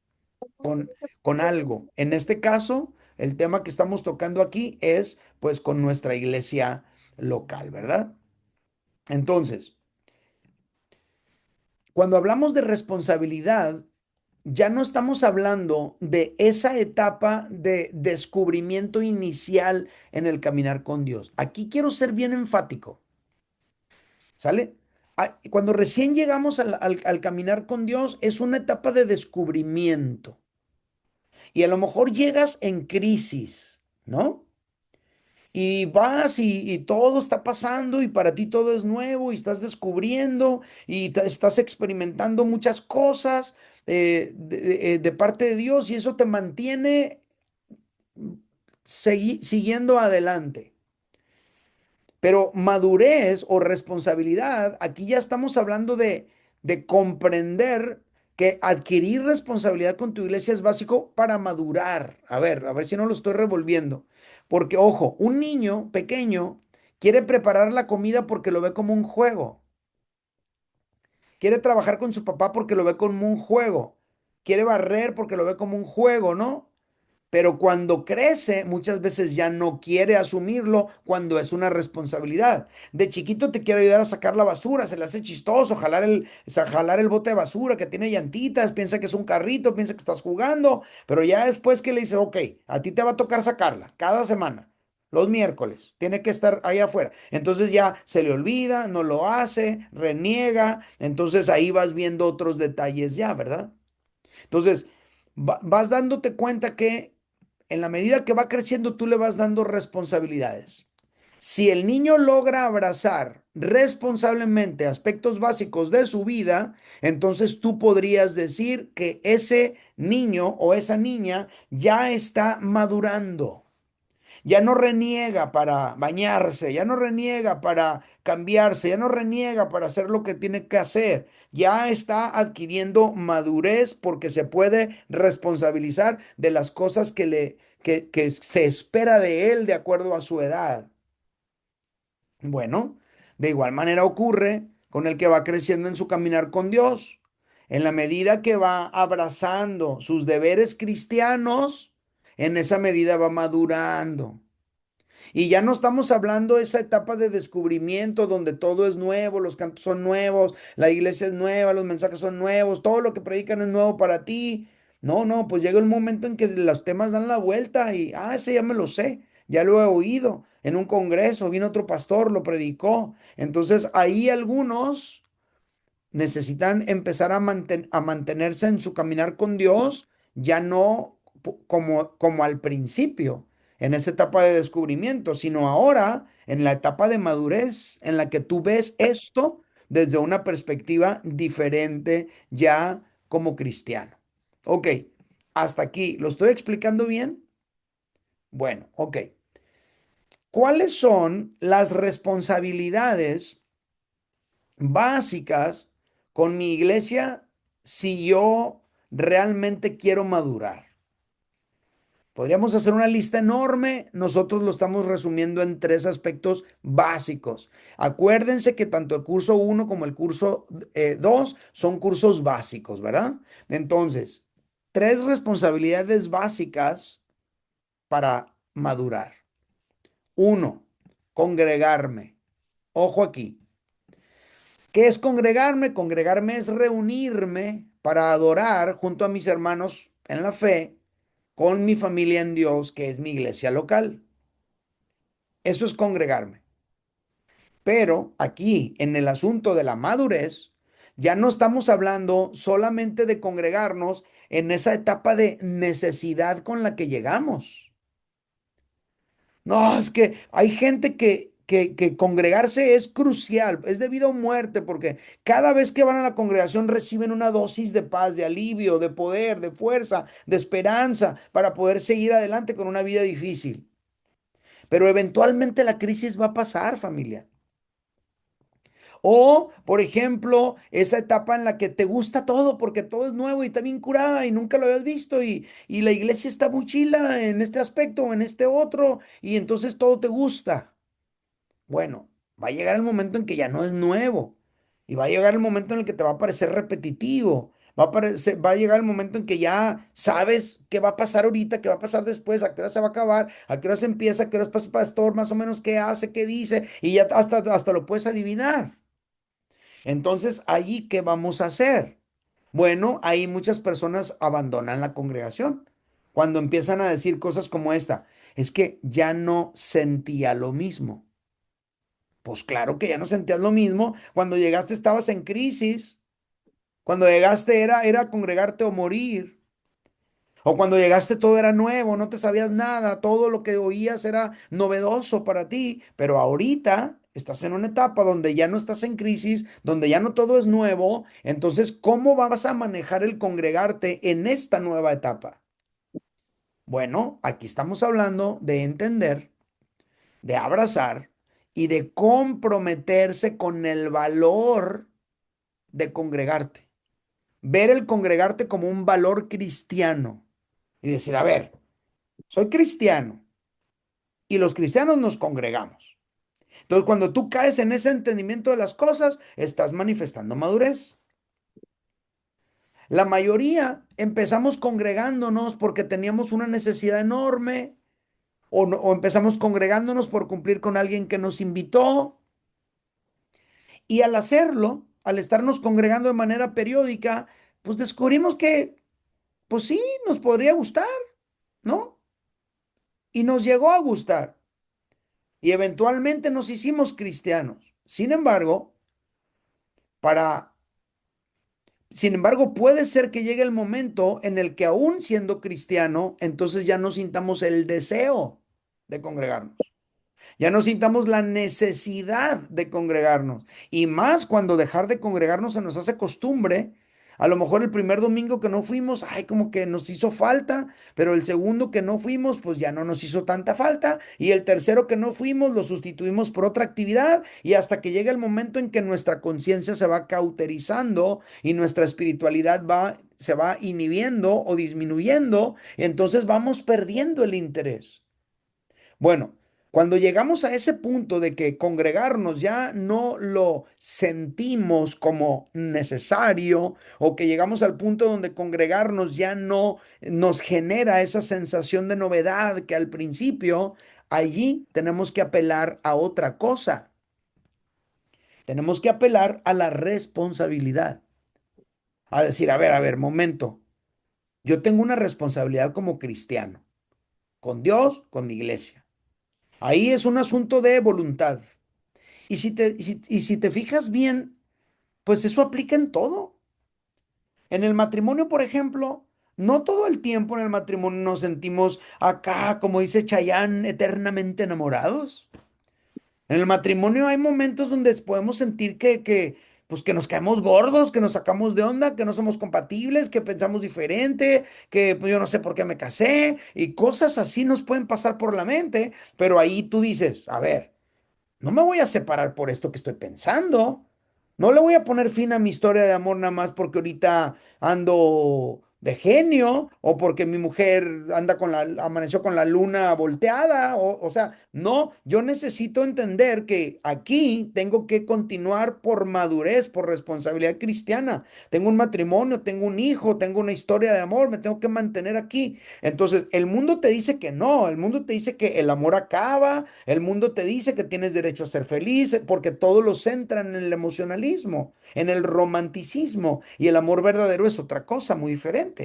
con, con algo. En este caso, el tema que estamos tocando aquí es pues con nuestra iglesia local, ¿verdad? Entonces, cuando hablamos de responsabilidad, ya no estamos hablando de esa etapa de descubrimiento inicial en el caminar con Dios. Aquí quiero ser bien enfático, ¿sale? Cuando recién llegamos al caminar con Dios es una etapa de descubrimiento y a lo mejor llegas en crisis, ¿no? Y vas y todo está pasando y para ti todo es nuevo y estás descubriendo y estás experimentando muchas cosas de parte de Dios y eso te mantiene siguiendo adelante. Pero madurez o responsabilidad, aquí ya estamos hablando de comprender que adquirir responsabilidad con tu iglesia es básico para madurar. A ver si no lo estoy revolviendo. Porque, ojo, un niño pequeño quiere preparar la comida porque lo ve como un juego. Quiere trabajar con su papá porque lo ve como un juego. Quiere barrer porque lo ve como un juego, ¿no? Pero cuando crece, muchas veces ya no quiere asumirlo cuando es una responsabilidad. De chiquito te quiere ayudar a sacar la basura, se le hace chistoso, jalar el bote de basura que tiene llantitas, piensa que es un carrito, piensa que estás jugando, pero ya después que le dice, ok, a ti te va a tocar sacarla cada semana, los miércoles, tiene que estar ahí afuera. Entonces ya se le olvida, no lo hace, reniega, entonces ahí vas viendo otros detalles ya, ¿verdad? Entonces, vas dándote cuenta que en la medida que va creciendo, tú le vas dando responsabilidades. Si el niño logra abrazar responsablemente aspectos básicos de su vida, entonces tú podrías decir que ese niño o esa niña ya está madurando. Ya no reniega para bañarse, ya no reniega para cambiarse, ya no reniega para hacer lo que tiene que hacer. Ya está adquiriendo madurez porque se puede responsabilizar de las cosas que se espera de él de acuerdo a su edad. Bueno, de igual manera ocurre con el que va creciendo en su caminar con Dios. En la medida que va abrazando sus deberes cristianos, en esa medida va madurando. Y ya no estamos hablando de esa etapa de descubrimiento donde todo es nuevo, los cantos son nuevos, la iglesia es nueva, los mensajes son nuevos, todo lo que predican es nuevo para ti. No, no, pues llega el momento en que los temas dan la vuelta y, ese ya me lo sé, ya lo he oído en un congreso, vino otro pastor, lo predicó. Entonces ahí algunos necesitan empezar a mantenerse en su caminar con Dios, ya no como al principio, en esa etapa de descubrimiento, sino ahora en la etapa de madurez, en la que tú ves esto desde una perspectiva diferente ya como cristiano. Ok, hasta aquí, ¿lo estoy explicando bien? Bueno, ok. ¿Cuáles son las responsabilidades básicas con mi iglesia si yo realmente quiero madurar? Podríamos hacer una lista enorme, nosotros lo estamos resumiendo en tres aspectos básicos. Acuérdense que tanto el curso uno como el curso 2 son cursos básicos, ¿verdad? Entonces, tres responsabilidades básicas para madurar. Uno, congregarme. Ojo aquí. ¿Qué es congregarme? Congregarme es reunirme para adorar junto a mis hermanos en la fe con mi familia en Dios, que es mi iglesia local. Eso es congregarme. Pero aquí, en el asunto de la madurez, ya no estamos hablando solamente de congregarnos en esa etapa de necesidad con la que llegamos. No, es que hay gente que congregarse es crucial, es de vida o muerte, porque cada vez que van a la congregación reciben una dosis de paz, de alivio, de poder, de fuerza, de esperanza para poder seguir adelante con una vida difícil. Pero eventualmente la crisis va a pasar, familia. O, por ejemplo, esa etapa en la que te gusta todo porque todo es nuevo y está bien curada y nunca lo habías visto y la iglesia está muy chila en este aspecto o en este otro y entonces todo te gusta. Bueno, va a llegar el momento en que ya no es nuevo y va a llegar el momento en el que te va a parecer repetitivo. Va a llegar el momento en que ya sabes qué va a pasar ahorita, qué va a pasar después, a qué hora se va a acabar, a qué hora se empieza, a qué hora pasa el pastor, más o menos qué hace, qué dice, y ya hasta lo puedes adivinar. Entonces, ¿allí qué vamos a hacer? Bueno, ahí muchas personas abandonan la congregación cuando empiezan a decir cosas como esta. Es que ya no sentía lo mismo. Pues claro que ya no sentías lo mismo. Cuando llegaste estabas en crisis. Cuando llegaste era congregarte o morir. O cuando llegaste todo era nuevo, no te sabías nada, todo lo que oías era novedoso para ti, pero ahorita estás en una etapa donde ya no estás en crisis, donde ya no todo es nuevo, entonces, ¿cómo vas a manejar el congregarte en esta nueva etapa? Bueno, aquí estamos hablando de entender, de abrazar y de comprometerse con el valor de congregarte. Ver el congregarte como un valor cristiano y decir, a ver, soy cristiano y los cristianos nos congregamos. Entonces, cuando tú caes en ese entendimiento de las cosas, estás manifestando madurez. La mayoría empezamos congregándonos porque teníamos una necesidad enorme o empezamos congregándonos por cumplir con alguien que nos invitó y al hacerlo, al estarnos congregando de manera periódica, pues descubrimos que, pues sí, nos podría gustar, ¿no? Y nos llegó a gustar y eventualmente nos hicimos cristianos. Para, sin embargo, puede ser que llegue el momento en el que aún siendo cristiano, entonces ya no sintamos el deseo de congregarnos. Ya no sintamos la necesidad de congregarnos. Y más cuando dejar de congregarnos se nos hace costumbre. A lo mejor el primer domingo que no fuimos, ay, como que nos hizo falta, pero el segundo que no fuimos, pues ya no nos hizo tanta falta. Y el tercero que no fuimos, lo sustituimos por otra actividad. Y hasta que llega el momento en que nuestra conciencia se va cauterizando y nuestra espiritualidad se va inhibiendo o disminuyendo, entonces vamos perdiendo el interés. Bueno, cuando llegamos a ese punto de que congregarnos ya no lo sentimos como necesario o que llegamos al punto donde congregarnos ya no nos genera esa sensación de novedad que al principio, allí tenemos que apelar a otra cosa. Tenemos que apelar a la responsabilidad. A decir, a ver, momento. Yo tengo una responsabilidad como cristiano, con Dios, con mi iglesia. Ahí es un asunto de voluntad. Y si te fijas bien, pues eso aplica en todo. En el matrimonio, por ejemplo, no todo el tiempo en el matrimonio nos sentimos acá, como dice Chayanne, eternamente enamorados. En el matrimonio hay momentos donde podemos sentir pues que nos caemos gordos, que nos sacamos de onda, que no somos compatibles, que pensamos diferente, que pues yo no sé por qué me casé, y cosas así nos pueden pasar por la mente, pero ahí tú dices, a ver. No me voy a separar por esto que estoy pensando. No le voy a poner fin a mi historia de amor nada más porque ahorita ando de genio o porque mi mujer amaneció con la luna volteada. O sea, no, yo necesito entender que aquí tengo que continuar por madurez, por responsabilidad cristiana. Tengo un matrimonio, tengo un hijo, tengo una historia de amor, me tengo que mantener aquí. Entonces, el mundo te dice que no, el mundo te dice que el amor acaba, el mundo te dice que tienes derecho a ser feliz, porque todos lo centran en el emocionalismo, en el romanticismo, y el amor verdadero es otra cosa muy diferente.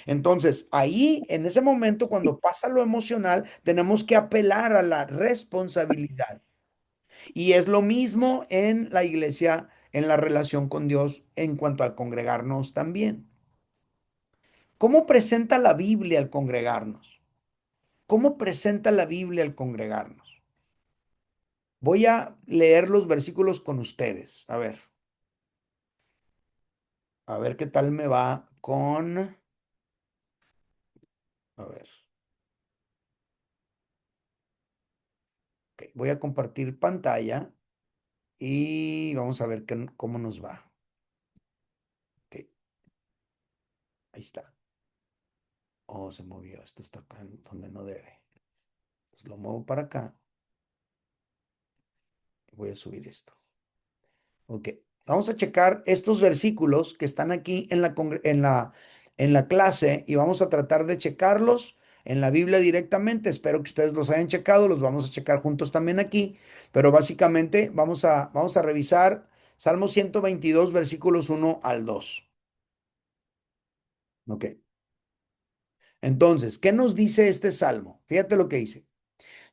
Entonces, ahí, en ese momento, cuando pasa lo emocional, tenemos que apelar a la responsabilidad. Y es lo mismo en la iglesia, en la relación con Dios, en cuanto al congregarnos también. ¿Cómo presenta la Biblia al congregarnos? ¿Cómo presenta la Biblia al congregarnos? Voy a leer los versículos con ustedes. A ver qué tal me va con... A ver, ok, voy a compartir pantalla y vamos a ver cómo nos va. Ok, ahí está. Oh, se movió. Esto está acá donde no debe. Pues lo muevo para acá. Voy a subir esto. Ok. Vamos a checar estos versículos que están aquí en la clase y vamos a tratar de checarlos en la Biblia directamente. Espero que ustedes los hayan checado. Los vamos a checar juntos también aquí. Pero básicamente vamos a revisar Salmo 122, versículos 1 al 2. Ok. Entonces, ¿qué nos dice este salmo? Fíjate lo que dice.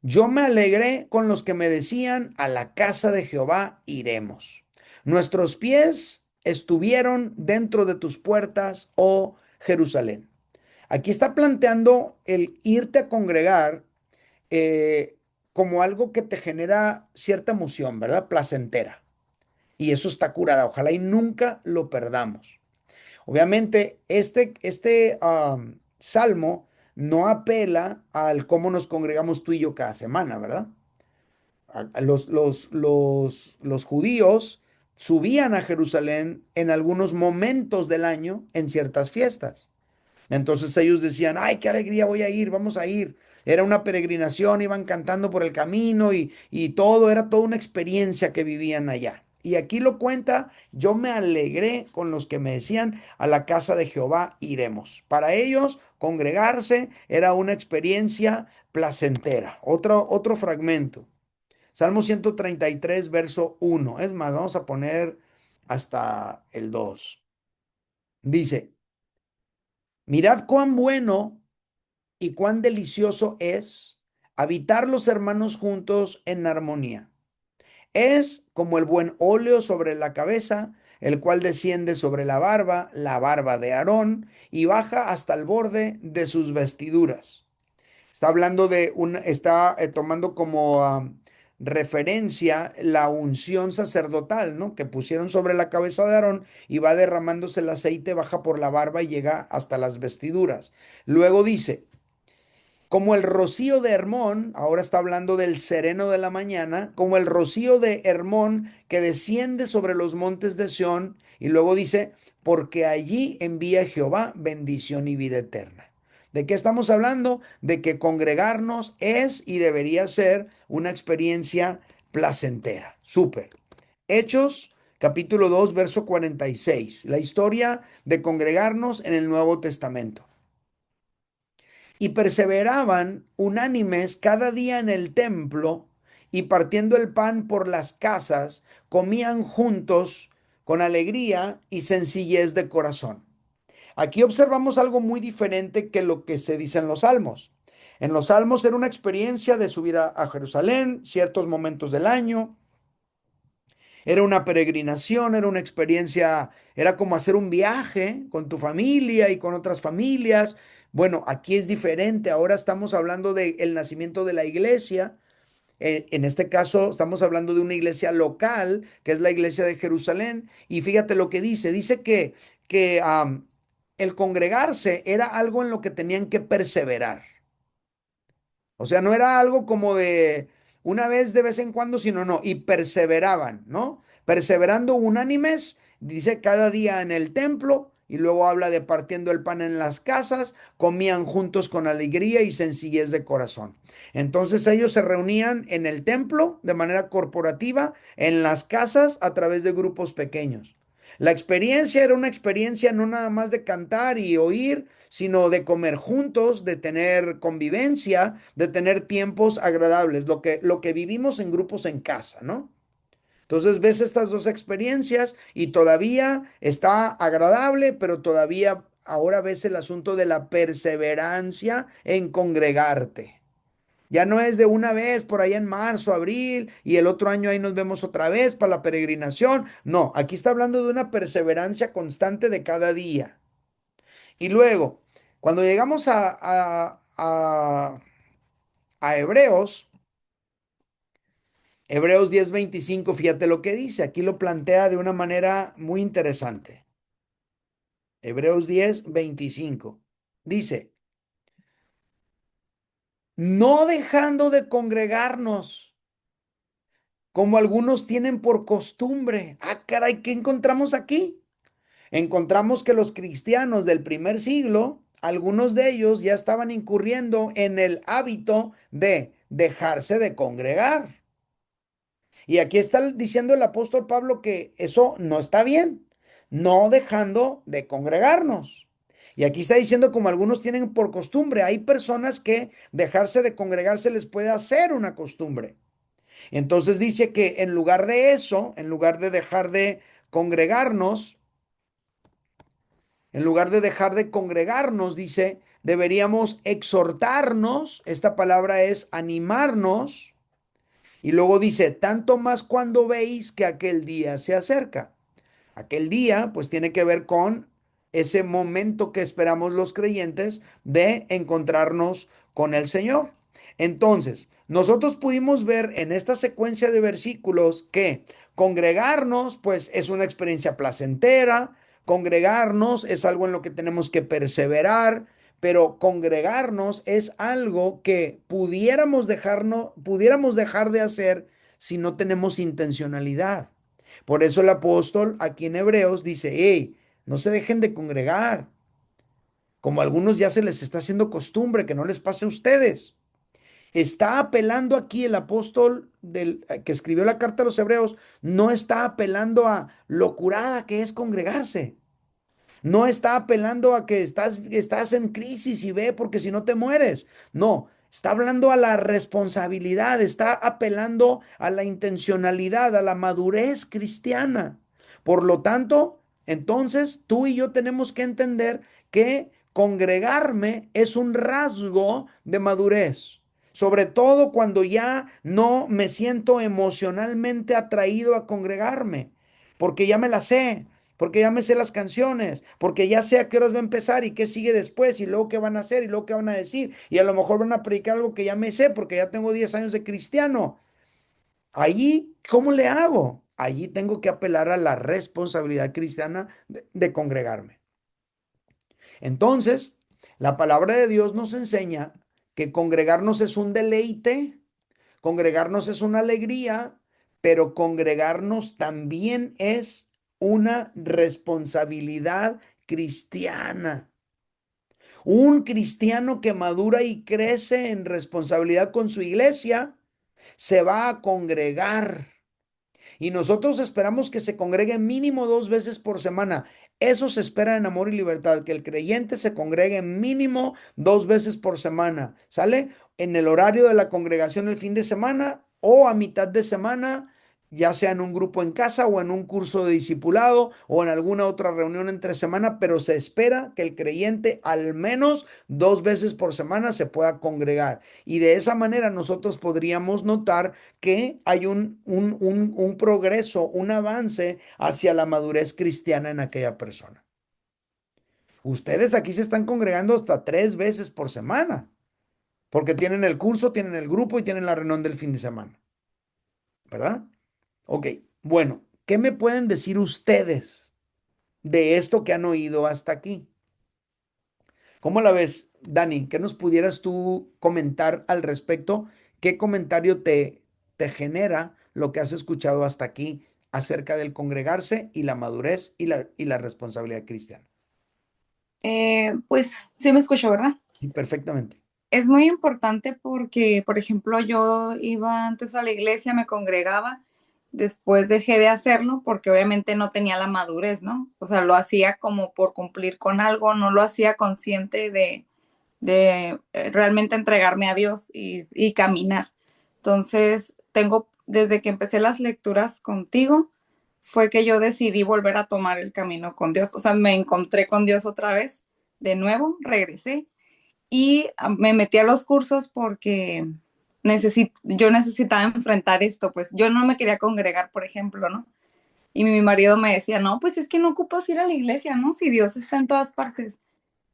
Yo me alegré con los que me decían, a la casa de Jehová iremos. Nuestros pies estuvieron dentro de tus puertas, oh Jerusalén. Aquí está planteando el irte a congregar eh, como algo que te genera cierta emoción, ¿verdad? Placentera. Y eso está curada. Ojalá y nunca lo perdamos. Obviamente, este salmo no apela al cómo nos congregamos tú y yo cada semana, ¿verdad? Los judíos subían a Jerusalén en algunos momentos del año en ciertas fiestas. Entonces ellos decían, ay, qué alegría, voy a ir, vamos a ir. Era una peregrinación, iban cantando por el camino y todo, era toda una experiencia que vivían allá. Y aquí lo cuenta, yo me alegré con los que me decían, a la casa de Jehová iremos. Para ellos, congregarse era una experiencia placentera. Otro fragmento. Salmo 133, verso 1. Es más, vamos a poner hasta el 2. Dice, mirad cuán bueno y cuán delicioso es habitar los hermanos juntos en armonía. Es como el buen óleo sobre la cabeza, el cual desciende sobre la barba de Aarón, y baja hasta el borde de sus vestiduras. Está hablando está tomando como referencia la unción sacerdotal, ¿no? Que pusieron sobre la cabeza de Aarón y va derramándose el aceite, baja por la barba y llega hasta las vestiduras. Luego dice, como el rocío de Hermón, ahora está hablando del sereno de la mañana, como el rocío de Hermón que desciende sobre los montes de Sión, y luego dice, porque allí envía Jehová bendición y vida eterna. ¿De qué estamos hablando? De que congregarnos es y debería ser una experiencia placentera. Súper. Hechos, capítulo 2, verso 46. La historia de congregarnos en el Nuevo Testamento. Y perseveraban unánimes cada día en el templo y partiendo el pan por las casas, comían juntos con alegría y sencillez de corazón. Aquí observamos algo muy diferente que lo que se dice en los salmos. En los salmos era una experiencia de subir a Jerusalén ciertos momentos del año. Era una peregrinación, era una experiencia, era como hacer un viaje con tu familia y con otras familias. Bueno, aquí es diferente. Ahora estamos hablando del nacimiento de la iglesia. En este caso, estamos hablando de una iglesia local, que es la iglesia de Jerusalén. Y fíjate lo que dice. Dice que el congregarse era algo en lo que tenían que perseverar. O sea, no era algo como de una vez de vez en cuando, sino no, y perseveraban, ¿no? Perseverando unánimes, dice cada día en el templo, y luego habla de partiendo el pan en las casas, comían juntos con alegría y sencillez de corazón. Entonces ellos se reunían en el templo de manera corporativa, en las casas a través de grupos pequeños. La experiencia era una experiencia no nada más de cantar y oír, sino de comer juntos, de tener convivencia, de tener tiempos agradables, lo que vivimos en grupos en casa, ¿no? Entonces ves estas dos experiencias y todavía está agradable, pero todavía ahora ves el asunto de la perseverancia en congregarte. Ya no es de una vez por allá en marzo, abril y el otro año ahí nos vemos otra vez para la peregrinación. No, aquí está hablando de una perseverancia constante de cada día. Y luego, cuando llegamos a Hebreos, Hebreos 10:25, fíjate lo que dice, aquí lo plantea de una manera muy interesante. Hebreos 10:25 dice, no dejando de congregarnos, como algunos tienen por costumbre. Ah, caray, ¿qué encontramos aquí? Encontramos que los cristianos del primer siglo, algunos de ellos ya estaban incurriendo en el hábito de dejarse de congregar. Y aquí está diciendo el apóstol Pablo que eso no está bien, no dejando de congregarnos. Y aquí está diciendo como algunos tienen por costumbre, hay personas que dejarse de congregarse les puede hacer una costumbre. Entonces dice que en lugar de eso, en lugar de dejar de congregarnos, en lugar de dejar de congregarnos, dice, deberíamos exhortarnos, esta palabra es animarnos, y luego dice, tanto más cuando veis que aquel día se acerca. Aquel día, pues tiene que ver con ese momento que esperamos los creyentes de encontrarnos con el Señor. Entonces, nosotros pudimos ver en esta secuencia de versículos que congregarnos, pues es una experiencia placentera, congregarnos es algo en lo que tenemos que perseverar, pero congregarnos es algo que pudiéramos dejar de hacer si no tenemos intencionalidad. Por eso el apóstol aquí en Hebreos dice, hey, no se dejen de congregar, como a algunos ya se les está haciendo costumbre, que no les pase a ustedes. Está apelando aquí el apóstol que escribió la carta a los Hebreos, no está apelando a lo curada que es congregarse. No está apelando a que estás en crisis y ve porque si no te mueres. No, está hablando a la responsabilidad, está apelando a la intencionalidad, a la madurez cristiana. Por lo tanto, entonces tú y yo tenemos que entender que congregarme es un rasgo de madurez. Sobre todo cuando ya no me siento emocionalmente atraído a congregarme, porque ya me la sé, porque ya me sé las canciones, porque ya sé a qué horas va a empezar y qué sigue después y luego qué van a hacer y luego qué van a decir y a lo mejor van a predicar algo que ya me sé porque ya tengo 10 años de cristiano. Allí, ¿cómo le hago? Allí tengo que apelar a la responsabilidad cristiana de congregarme. Entonces, la palabra de Dios nos enseña que congregarnos es un deleite, congregarnos es una alegría, pero congregarnos también es una responsabilidad cristiana. Un cristiano que madura y crece en responsabilidad con su iglesia se va a congregar. Y nosotros esperamos que se congregue mínimo 2 veces por semana. Eso se espera en Amor y Libertad, que el creyente se congregue mínimo 2 veces por semana. ¿Sale? En el horario de la congregación el fin de semana o a mitad de semana, ya sea en un grupo en casa o en un curso de discipulado o en alguna otra reunión entre semana, pero se espera que el creyente al menos 2 veces por semana se pueda congregar. Y de esa manera nosotros podríamos notar que hay un progreso, un avance hacia la madurez cristiana en aquella persona. Ustedes aquí se están congregando hasta 3 veces por semana, porque tienen el curso, tienen el grupo y tienen la reunión del fin de semana, ¿verdad? Ok, bueno, ¿qué me pueden decir ustedes de esto que han oído hasta aquí? ¿Cómo la ves, Dani? ¿Qué nos pudieras tú comentar al respecto? ¿Qué comentario te genera lo que has escuchado hasta aquí acerca del congregarse y la madurez y la responsabilidad cristiana? Pues sí me escucho, ¿verdad? Sí, perfectamente. Es muy importante porque, por ejemplo, yo iba antes a la iglesia, me congregaba, después dejé de hacerlo porque obviamente no tenía la madurez, ¿no? O sea, lo hacía como por cumplir con algo, no lo hacía consciente de realmente entregarme a Dios y caminar. Entonces, desde que empecé las lecturas contigo, fue que yo decidí volver a tomar el camino con Dios. O sea, me encontré con Dios otra vez, de nuevo, regresé y me metí a los cursos porque yo necesitaba enfrentar esto, pues yo no me quería congregar, por ejemplo, ¿no? Y mi marido me decía, no, pues es que no ocupas ir a la iglesia, ¿no? Si Dios está en todas partes.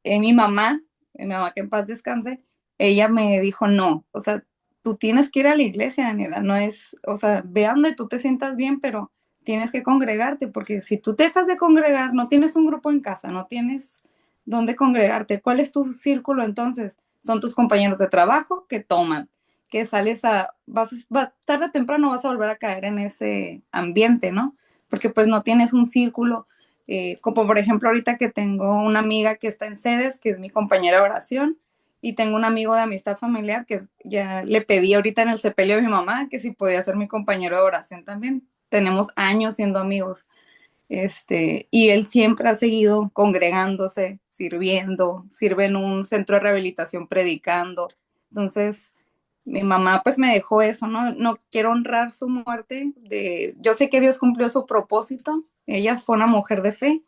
Mi mamá que en paz descanse, ella me dijo, no, o sea, tú tienes que ir a la iglesia, Daniela, no es, o sea, ve a donde tú te sientas bien, pero tienes que congregarte, porque si tú te dejas de congregar, no tienes un grupo en casa, no tienes dónde congregarte. ¿Cuál es tu círculo entonces? Son tus compañeros de trabajo que toman, que sales tarde o temprano vas a volver a caer en ese ambiente, ¿no? Porque pues no tienes un círculo, como por ejemplo ahorita que tengo una amiga que está en sedes, que es mi compañera de oración, y tengo un amigo de amistad familiar que ya le pedí ahorita en el sepelio de mi mamá que si podía ser mi compañero de oración también. Tenemos años siendo amigos. Y él siempre ha seguido congregándose, sirviendo, sirve en un centro de rehabilitación predicando. Entonces, mi mamá pues me dejó eso, ¿no? No quiero honrar su muerte. Yo sé que Dios cumplió su propósito. Ella fue una mujer de fe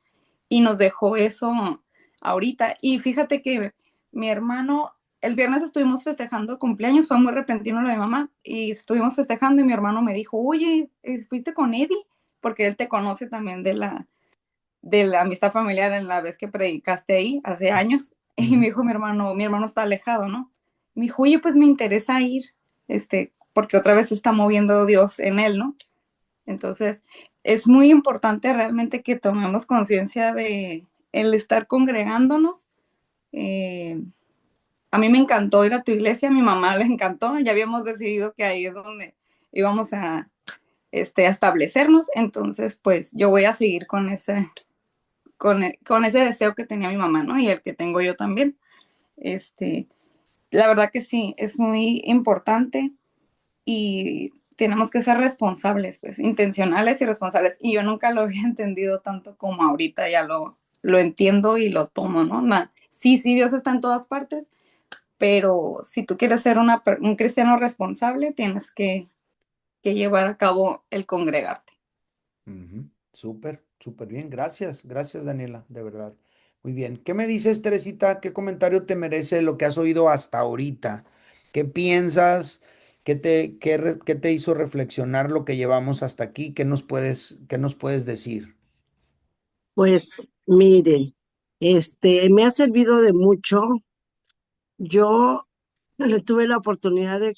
y nos dejó eso ahorita. Y fíjate que mi hermano, el viernes estuvimos festejando cumpleaños, fue muy repentino lo de mamá, y estuvimos festejando y mi hermano me dijo, oye, ¿fuiste con Eddie? Porque él te conoce también de la amistad familiar en la vez que predicaste ahí hace años. Y me dijo mi hermano está alejado, ¿no? Me dijo, oye, pues me interesa ir, porque otra vez se está moviendo Dios en él, ¿no? Entonces, es muy importante realmente que tomemos conciencia de el estar congregándonos. A mí me encantó ir a tu iglesia, a mi mamá le encantó, ya habíamos decidido que ahí es donde íbamos a establecernos, entonces pues yo voy a seguir con ese deseo que tenía mi mamá, ¿no? Y el que tengo yo también. La verdad que sí, es muy importante y tenemos que ser responsables, pues, intencionales y responsables. Y yo nunca lo había entendido tanto como ahorita ya lo entiendo y lo tomo, ¿no? Sí, Dios está en todas partes, pero si tú quieres ser un cristiano responsable, tienes que llevar a cabo el congregarte. Súper, súper bien. Gracias, gracias Daniela, de verdad. Muy bien. ¿Qué me dices, Teresita? ¿Qué comentario te merece lo que has oído hasta ahorita? ¿Qué piensas? ¿Qué te hizo reflexionar lo que llevamos hasta aquí? Qué nos puedes decir? Pues miren, me ha servido de mucho. Yo le tuve la oportunidad en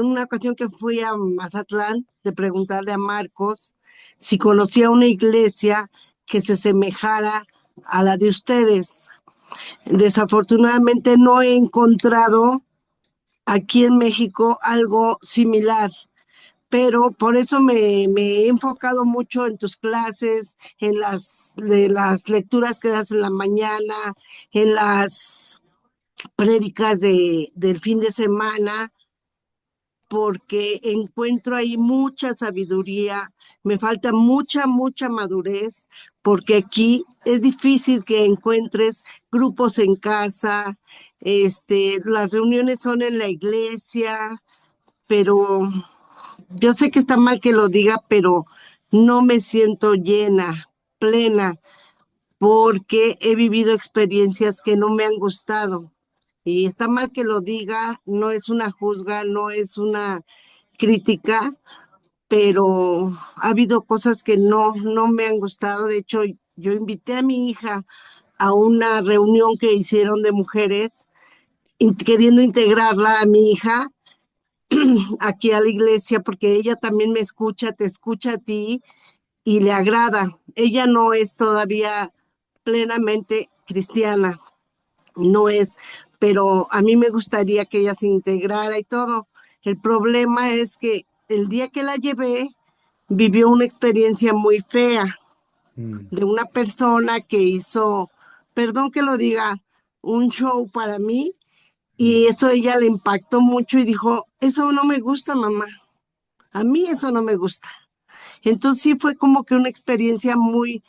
una ocasión que fui a Mazatlán, de preguntarle a Marcos si conocía una iglesia que se semejara a la de ustedes. Desafortunadamente no he encontrado aquí en México algo similar, pero por eso me he enfocado mucho en tus clases, de las lecturas que das en la mañana, en las prédicas del fin de semana, porque encuentro ahí mucha sabiduría, me falta mucha madurez, porque aquí es difícil que encuentres grupos en casa, las reuniones son en la iglesia, pero yo sé que está mal que lo diga, pero no me siento llena, plena, porque he vivido experiencias que no me han gustado. Y está mal que lo diga, no es una juzga, no es una crítica, pero ha habido cosas que no me han gustado. De hecho, yo invité a mi hija a una reunión que hicieron de mujeres, queriendo integrarla a mi hija aquí a la iglesia, porque ella también me escucha, te escucha a ti y le agrada. Ella no es todavía plenamente cristiana, no es, pero a mí me gustaría que ella se integrara y todo. El problema es que el día que la llevé, vivió una experiencia muy fea Mm, de una persona que hizo, perdón que lo diga, un show para mí, mm, y eso ella le impactó mucho y dijo, eso no me gusta, mamá, a mí eso no me gusta. Entonces sí fue como que una experiencia muy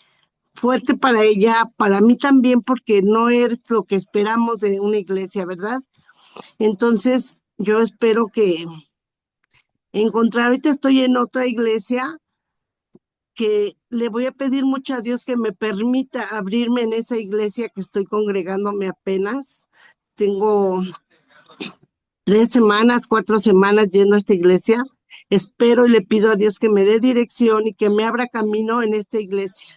fuerte para ella, para mí también, porque no es lo que esperamos de una iglesia, ¿verdad? Entonces yo espero que encontrar, ahorita estoy en otra iglesia que le voy a pedir mucho a Dios que me permita abrirme en esa iglesia que estoy congregándome apenas. Tengo 3 semanas, 4 semanas yendo a esta iglesia. Espero y le pido a Dios que me dé dirección y que me abra camino en esta iglesia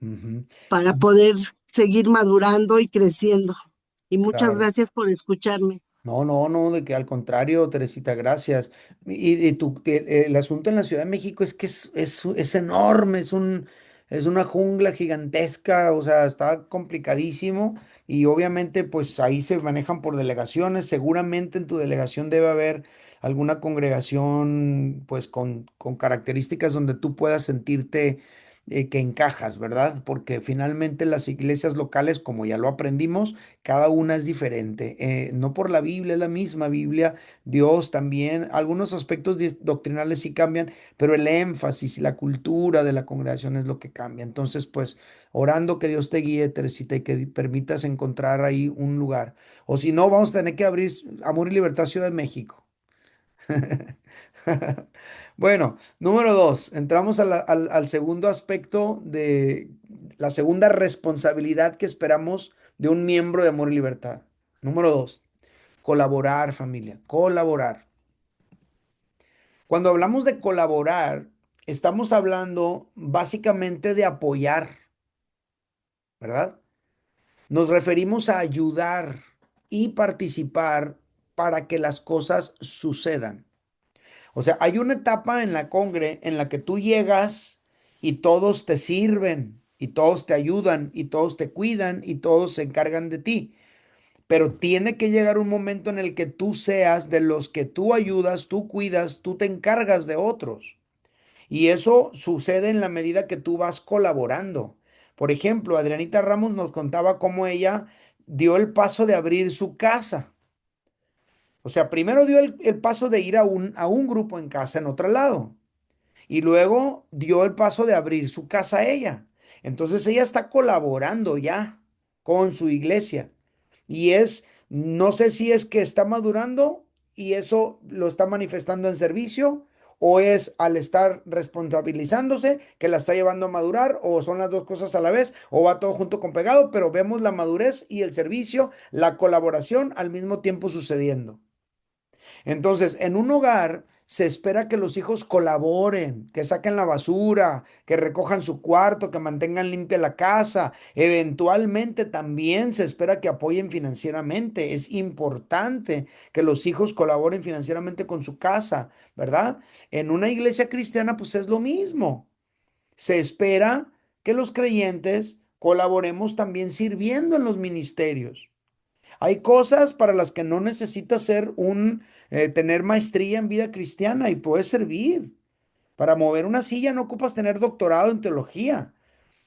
ujú. para poder seguir madurando y creciendo. Y muchas Claro. gracias por escucharme. No, no, no, de que al contrario, Teresita, gracias. El asunto en la Ciudad de México es que es enorme, es una jungla gigantesca, o sea, está complicadísimo y obviamente pues ahí se manejan por delegaciones. Seguramente en tu delegación debe haber alguna congregación pues con características donde tú puedas sentirte que encajas, ¿verdad? Porque finalmente las iglesias locales, como ya lo aprendimos, cada una es diferente. No por la Biblia, es la misma Biblia, Dios también, algunos aspectos doctrinales sí cambian, pero el énfasis y la cultura de la congregación es lo que cambia. Entonces, pues, orando que Dios te guíe, Teresita, y que permitas encontrar ahí un lugar. O si no, vamos a tener que abrir Amor y Libertad Ciudad de México. Bueno, número dos, entramos al segundo aspecto de la segunda responsabilidad que esperamos de un miembro de Amor y Libertad. Número dos, colaborar, familia, colaborar. Cuando hablamos de colaborar, estamos hablando básicamente de apoyar, ¿verdad? Nos referimos a ayudar y participar para que las cosas sucedan. O sea, hay una etapa en la congre en la que tú llegas y todos te sirven y todos te ayudan y todos te cuidan y todos se encargan de ti. Pero tiene que llegar un momento en el que tú seas de los que tú ayudas, tú cuidas, tú te encargas de otros. Y eso sucede en la medida que tú vas colaborando. Por ejemplo, Adrianita Ramos nos contaba cómo ella dio el paso de abrir su casa. O sea, primero dio el paso de ir a un grupo en casa en otro lado. Y luego dio el paso de abrir su casa a ella. Entonces ella está colaborando ya con su iglesia. Y no sé si es que está madurando y eso lo está manifestando en servicio, o es al estar responsabilizándose que la está llevando a madurar, o son las dos cosas a la vez, o va todo junto con pegado, pero vemos la madurez y el servicio, la colaboración al mismo tiempo sucediendo. Entonces, en un hogar se espera que los hijos colaboren, que saquen la basura, que recojan su cuarto, que mantengan limpia la casa. Eventualmente también se espera que apoyen financieramente. Es importante que los hijos colaboren financieramente con su casa, ¿verdad? En una iglesia cristiana, pues es lo mismo. Se espera que los creyentes colaboremos también sirviendo en los ministerios. Hay cosas para las que no necesitas tener maestría en vida cristiana y puedes servir. Para mover una silla no ocupas tener doctorado en teología.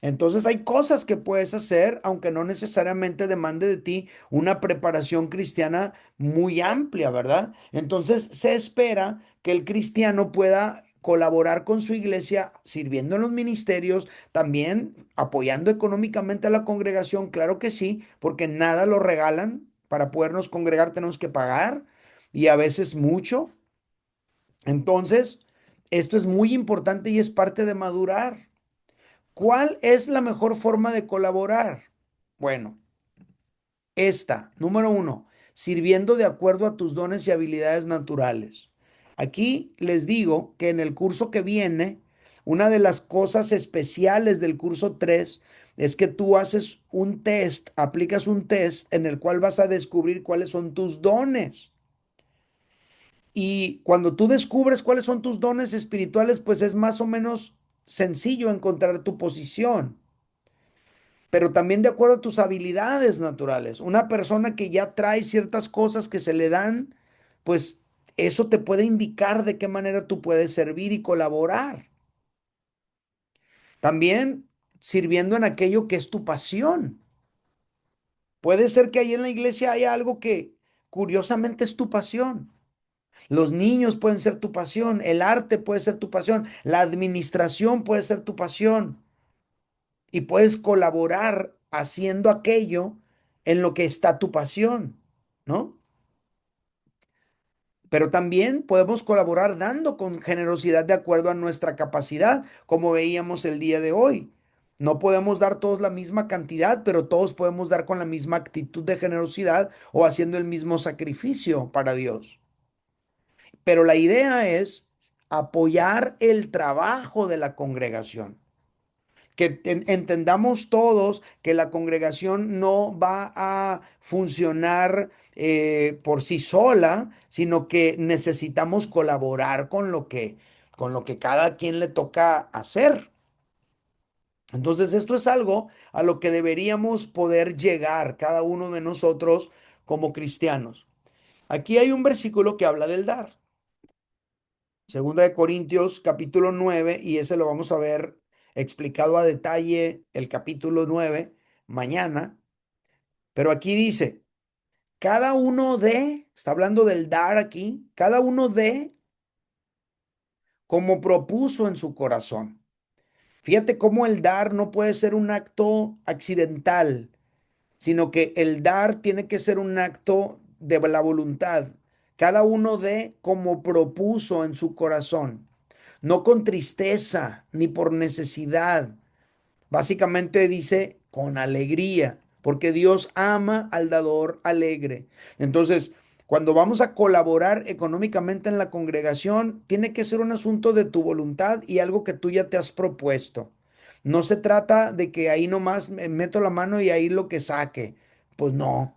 Entonces hay cosas que puedes hacer, aunque no necesariamente demande de ti una preparación cristiana muy amplia, ¿verdad? Entonces se espera que el cristiano pueda colaborar con su iglesia, sirviendo en los ministerios, también apoyando económicamente a la congregación, claro que sí, porque nada lo regalan. Para podernos congregar tenemos que pagar y a veces mucho. Entonces, esto es muy importante y es parte de madurar. ¿Cuál es la mejor forma de colaborar? Bueno, número uno, sirviendo de acuerdo a tus dones y habilidades naturales. Aquí les digo que en el curso que viene, una de las cosas especiales del curso 3 es que tú haces un test, aplicas un test en el cual vas a descubrir cuáles son tus dones. Y cuando tú descubres cuáles son tus dones espirituales, pues es más o menos sencillo encontrar tu posición, pero también de acuerdo a tus habilidades naturales. Una persona que ya trae ciertas cosas que se le dan, pues eso te puede indicar de qué manera tú puedes servir y colaborar. También sirviendo en aquello que es tu pasión. Puede ser que ahí en la iglesia haya algo que curiosamente es tu pasión. Los niños pueden ser tu pasión, el arte puede ser tu pasión, la administración puede ser tu pasión y puedes colaborar haciendo aquello en lo que está tu pasión, ¿no? Pero también podemos colaborar dando con generosidad de acuerdo a nuestra capacidad, como veíamos el día de hoy. No podemos dar todos la misma cantidad, pero todos podemos dar con la misma actitud de generosidad o haciendo el mismo sacrificio para Dios. Pero la idea es apoyar el trabajo de la congregación. que entendamos todos que la congregación no va a funcionar por sí sola, sino que necesitamos colaborar con lo que cada quien le toca hacer. Entonces, esto es algo a lo que deberíamos poder llegar cada uno de nosotros como cristianos. Aquí hay un versículo que habla del dar. Segunda de Corintios capítulo 9, y ese lo vamos a ver explicado a detalle el capítulo 9 mañana. Pero aquí dice, cada uno de, está hablando del dar aquí, cada uno de como propuso en su corazón. Fíjate cómo el dar no puede ser un acto accidental, sino que el dar tiene que ser un acto de la voluntad. Cada uno de como propuso en su corazón, no con tristeza ni por necesidad. Básicamente dice con alegría, porque Dios ama al dador alegre. Entonces, cuando vamos a colaborar económicamente en la congregación, tiene que ser un asunto de tu voluntad y algo que tú ya te has propuesto. No se trata de que ahí nomás meto la mano y ahí lo que saque. Pues no.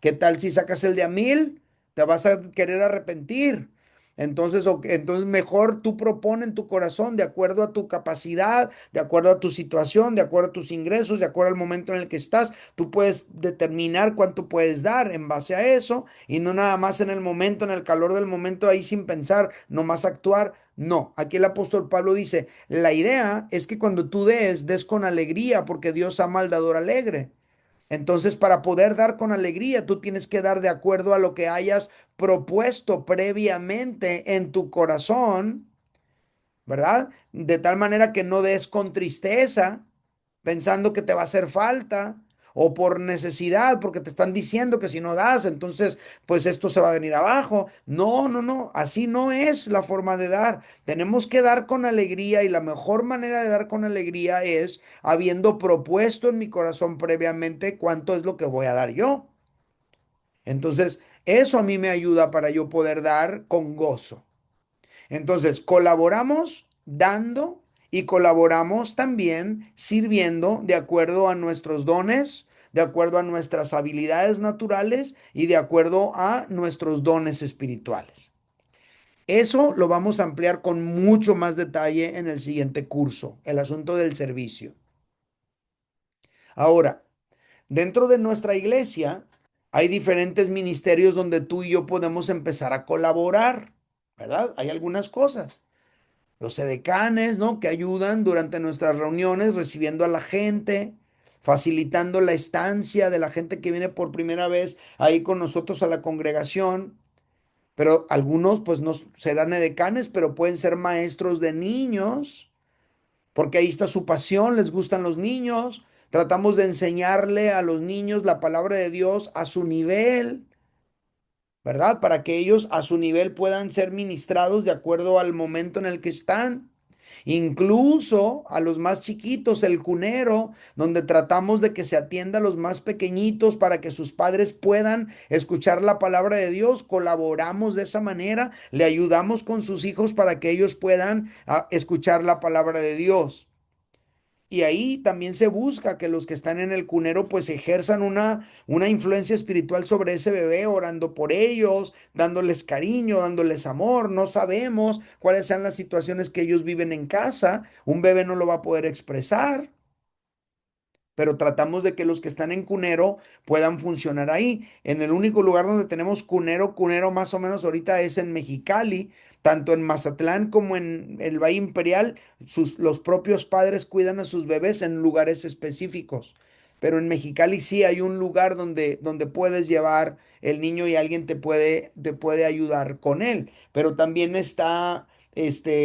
¿Qué tal si sacas el de a 1,000? Te vas a querer arrepentir. Entonces, entonces mejor tú propone en tu corazón de acuerdo a tu capacidad, de acuerdo a tu situación, de acuerdo a tus ingresos, de acuerdo al momento en el que estás. Tú puedes determinar cuánto puedes dar en base a eso y no nada más en el momento, en el calor del momento, ahí sin pensar, nomás actuar. No, aquí el apóstol Pablo dice, la idea es que cuando tú des con alegría porque Dios ama al dador alegre. Entonces, para poder dar con alegría, tú tienes que dar de acuerdo a lo que hayas propuesto previamente en tu corazón, ¿verdad? De tal manera que no des con tristeza, pensando que te va a hacer falta, o por necesidad, porque te están diciendo que si no das, entonces, pues esto se va a venir abajo. No, no, no, así no es la forma de dar. Tenemos que dar con alegría y la mejor manera de dar con alegría es habiendo propuesto en mi corazón previamente cuánto es lo que voy a dar yo. Entonces, eso a mí me ayuda para yo poder dar con gozo. Entonces, colaboramos dando y colaboramos también sirviendo de acuerdo a nuestros dones, de acuerdo a nuestras habilidades naturales y de acuerdo a nuestros dones espirituales. Eso lo vamos a ampliar con mucho más detalle en el siguiente curso, el asunto del servicio. Ahora, dentro de nuestra iglesia hay diferentes ministerios donde tú y yo podemos empezar a colaborar, ¿verdad? Hay algunas cosas. Los edecanes, ¿no? Que ayudan durante nuestras reuniones, recibiendo a la gente, facilitando la estancia de la gente que viene por primera vez ahí con nosotros a la congregación. Pero algunos, pues, no serán edecanes, pero pueden ser maestros de niños, porque ahí está su pasión, les gustan los niños. Tratamos de enseñarle a los niños la palabra de Dios a su nivel, ¿verdad? Para que ellos a su nivel puedan ser ministrados de acuerdo al momento en el que están. Incluso a los más chiquitos, el cunero, donde tratamos de que se atienda a los más pequeñitos para que sus padres puedan escuchar la palabra de Dios. Colaboramos de esa manera, le ayudamos con sus hijos para que ellos puedan escuchar la palabra de Dios. Y ahí también se busca que los que están en el cunero pues ejerzan una influencia espiritual sobre ese bebé, orando por ellos, dándoles cariño, dándoles amor. No sabemos cuáles sean las situaciones que ellos viven en casa. Un bebé no lo va a poder expresar, pero tratamos de que los que están en cunero puedan funcionar ahí. En el único lugar donde tenemos cunero, cunero más o menos ahorita es en Mexicali, tanto en Mazatlán como en el Valle Imperial, los propios padres cuidan a sus bebés en lugares específicos. Pero en Mexicali sí hay un lugar donde puedes llevar el niño y alguien te puede ayudar con él. Pero también está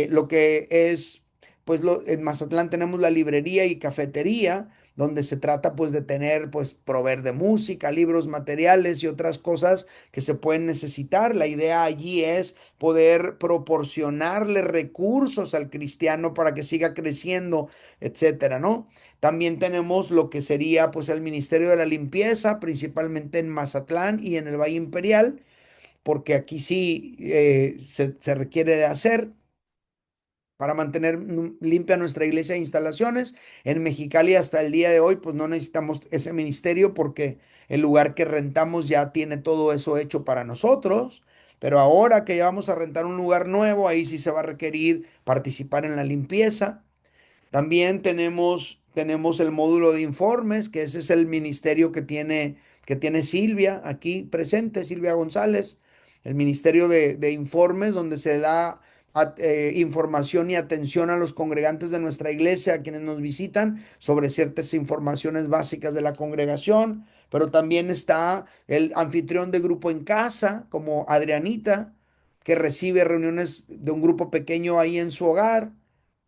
lo que es, pues en Mazatlán tenemos la librería y cafetería donde se trata pues de tener, pues proveer de música, libros, materiales y otras cosas que se pueden necesitar. La idea allí es poder proporcionarle recursos al cristiano para que siga creciendo, etcétera, ¿no? También tenemos lo que sería pues el Ministerio de la Limpieza, principalmente en Mazatlán y en el Valle Imperial, porque aquí sí se requiere de hacer para mantener limpia nuestra iglesia de instalaciones. En Mexicali hasta el día de hoy, pues no necesitamos ese ministerio porque el lugar que rentamos ya tiene todo eso hecho para nosotros. Pero ahora que ya vamos a rentar un lugar nuevo, ahí sí se va a requerir participar en la limpieza. También tenemos el módulo de informes, que ese es el ministerio que tiene Silvia aquí presente, Silvia González, el ministerio de informes, donde se da información y atención a los congregantes de nuestra iglesia, a quienes nos visitan, sobre ciertas informaciones básicas de la congregación. Pero también está el anfitrión de grupo en casa, como Adrianita, que recibe reuniones de un grupo pequeño ahí en su hogar,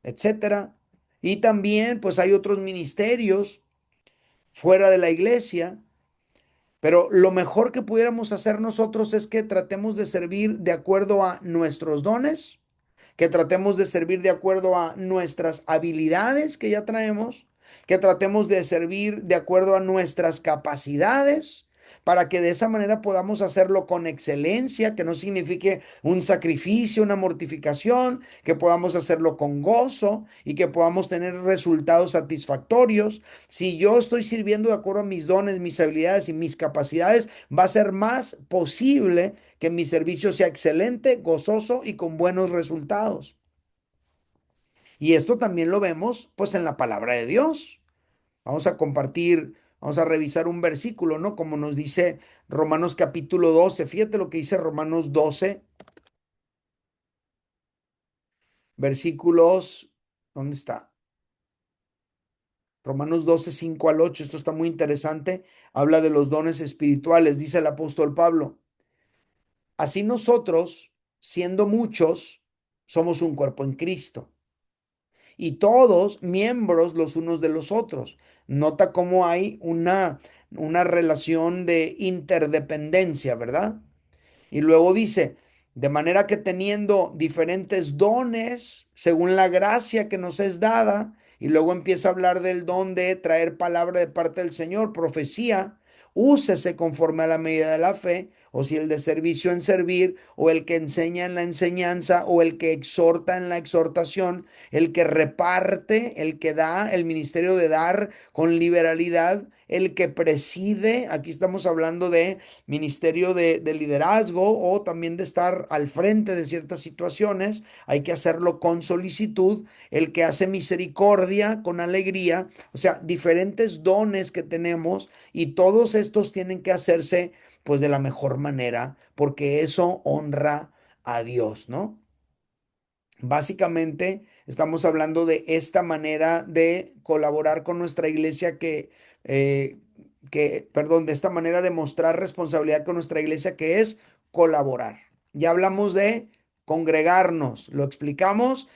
etcétera. Y también, pues hay otros ministerios fuera de la iglesia, pero lo mejor que pudiéramos hacer nosotros es que tratemos de servir de acuerdo a nuestros dones, que tratemos de servir de acuerdo a nuestras habilidades que ya traemos, que tratemos de servir de acuerdo a nuestras capacidades, para que de esa manera podamos hacerlo con excelencia, que no signifique un sacrificio, una mortificación, que podamos hacerlo con gozo y que podamos tener resultados satisfactorios. Si yo estoy sirviendo de acuerdo a mis dones, mis habilidades y mis capacidades, va a ser más posible que mi servicio sea excelente, gozoso y con buenos resultados. Y esto también lo vemos pues en la palabra de Dios. Vamos a revisar un versículo, ¿no? Como nos dice Romanos capítulo 12. Fíjate lo que dice Romanos 12, versículos, ¿dónde está? Romanos 12, 5 al 8. Esto está muy interesante. Habla de los dones espirituales, dice el apóstol Pablo. Así nosotros, siendo muchos, somos un cuerpo en Cristo y todos miembros los unos de los otros. Nota cómo hay una relación de interdependencia, ¿verdad? Y luego dice, de manera que teniendo diferentes dones, según la gracia que nos es dada, y luego empieza a hablar del don de traer palabra de parte del Señor, profecía, úsese conforme a la medida de la fe, o si el de servicio en servir, o el que enseña en la enseñanza, o el que exhorta en la exhortación, el que reparte, el que da, el ministerio de dar con liberalidad, el que preside, aquí estamos hablando de ministerio de liderazgo o también de estar al frente de ciertas situaciones, hay que hacerlo con solicitud, el que hace misericordia con alegría, o sea, diferentes dones que tenemos y todos estos tienen que hacerse pues de la mejor manera porque eso honra a Dios, ¿no? Básicamente estamos hablando de esta manera de colaborar con nuestra iglesia eh, perdón, de esta manera de mostrar responsabilidad con nuestra iglesia que es colaborar. Ya hablamos de congregarnos, lo explicamos,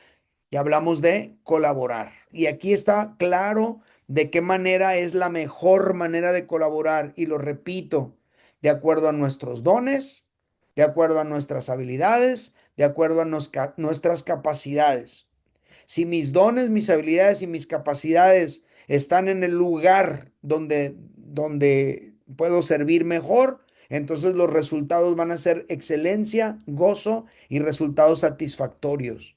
y hablamos de colaborar. Y aquí está claro de qué manera es la mejor manera de colaborar. Y lo repito, de acuerdo a nuestros dones, de acuerdo a nuestras habilidades, de acuerdo a nuestras capacidades. Si mis dones, mis habilidades y mis capacidades están en el lugar donde puedo servir mejor, entonces los resultados van a ser excelencia, gozo y resultados satisfactorios.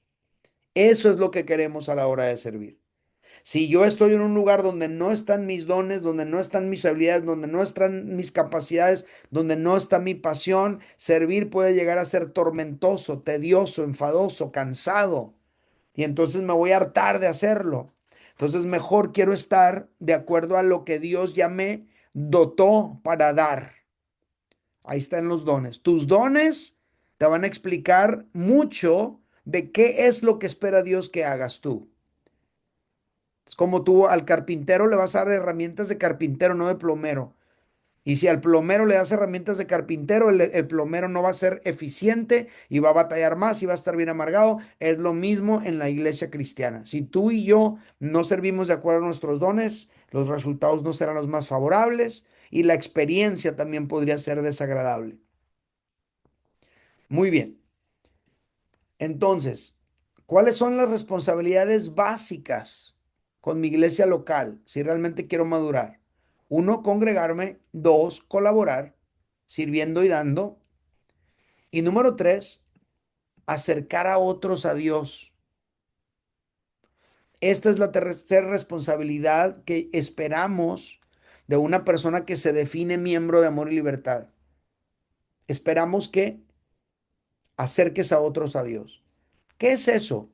Eso es lo que queremos a la hora de servir. Si yo estoy en un lugar donde no están mis dones, donde no están mis habilidades, donde no están mis capacidades, donde no está mi pasión, servir puede llegar a ser tormentoso, tedioso, enfadoso, cansado. Y entonces me voy a hartar de hacerlo. Entonces mejor quiero estar de acuerdo a lo que Dios ya me dotó para dar. Ahí están los dones. Tus dones te van a explicar mucho de qué es lo que espera Dios que hagas tú. Es como tú al carpintero le vas a dar herramientas de carpintero, no de plomero. Y si al plomero le das herramientas de carpintero, el plomero no va a ser eficiente y va a batallar más y va a estar bien amargado. Es lo mismo en la iglesia cristiana. Si tú y yo no servimos de acuerdo a nuestros dones, los resultados no serán los más favorables y la experiencia también podría ser desagradable. Muy bien. Entonces, ¿cuáles son las responsabilidades básicas con mi iglesia local si realmente quiero madurar? Uno, congregarme. Dos, colaborar, sirviendo y dando. Y número tres, acercar a otros a Dios. Esta es la tercera responsabilidad que esperamos de una persona que se define miembro de Amor y Libertad. Esperamos que acerques a otros a Dios. ¿Qué es eso?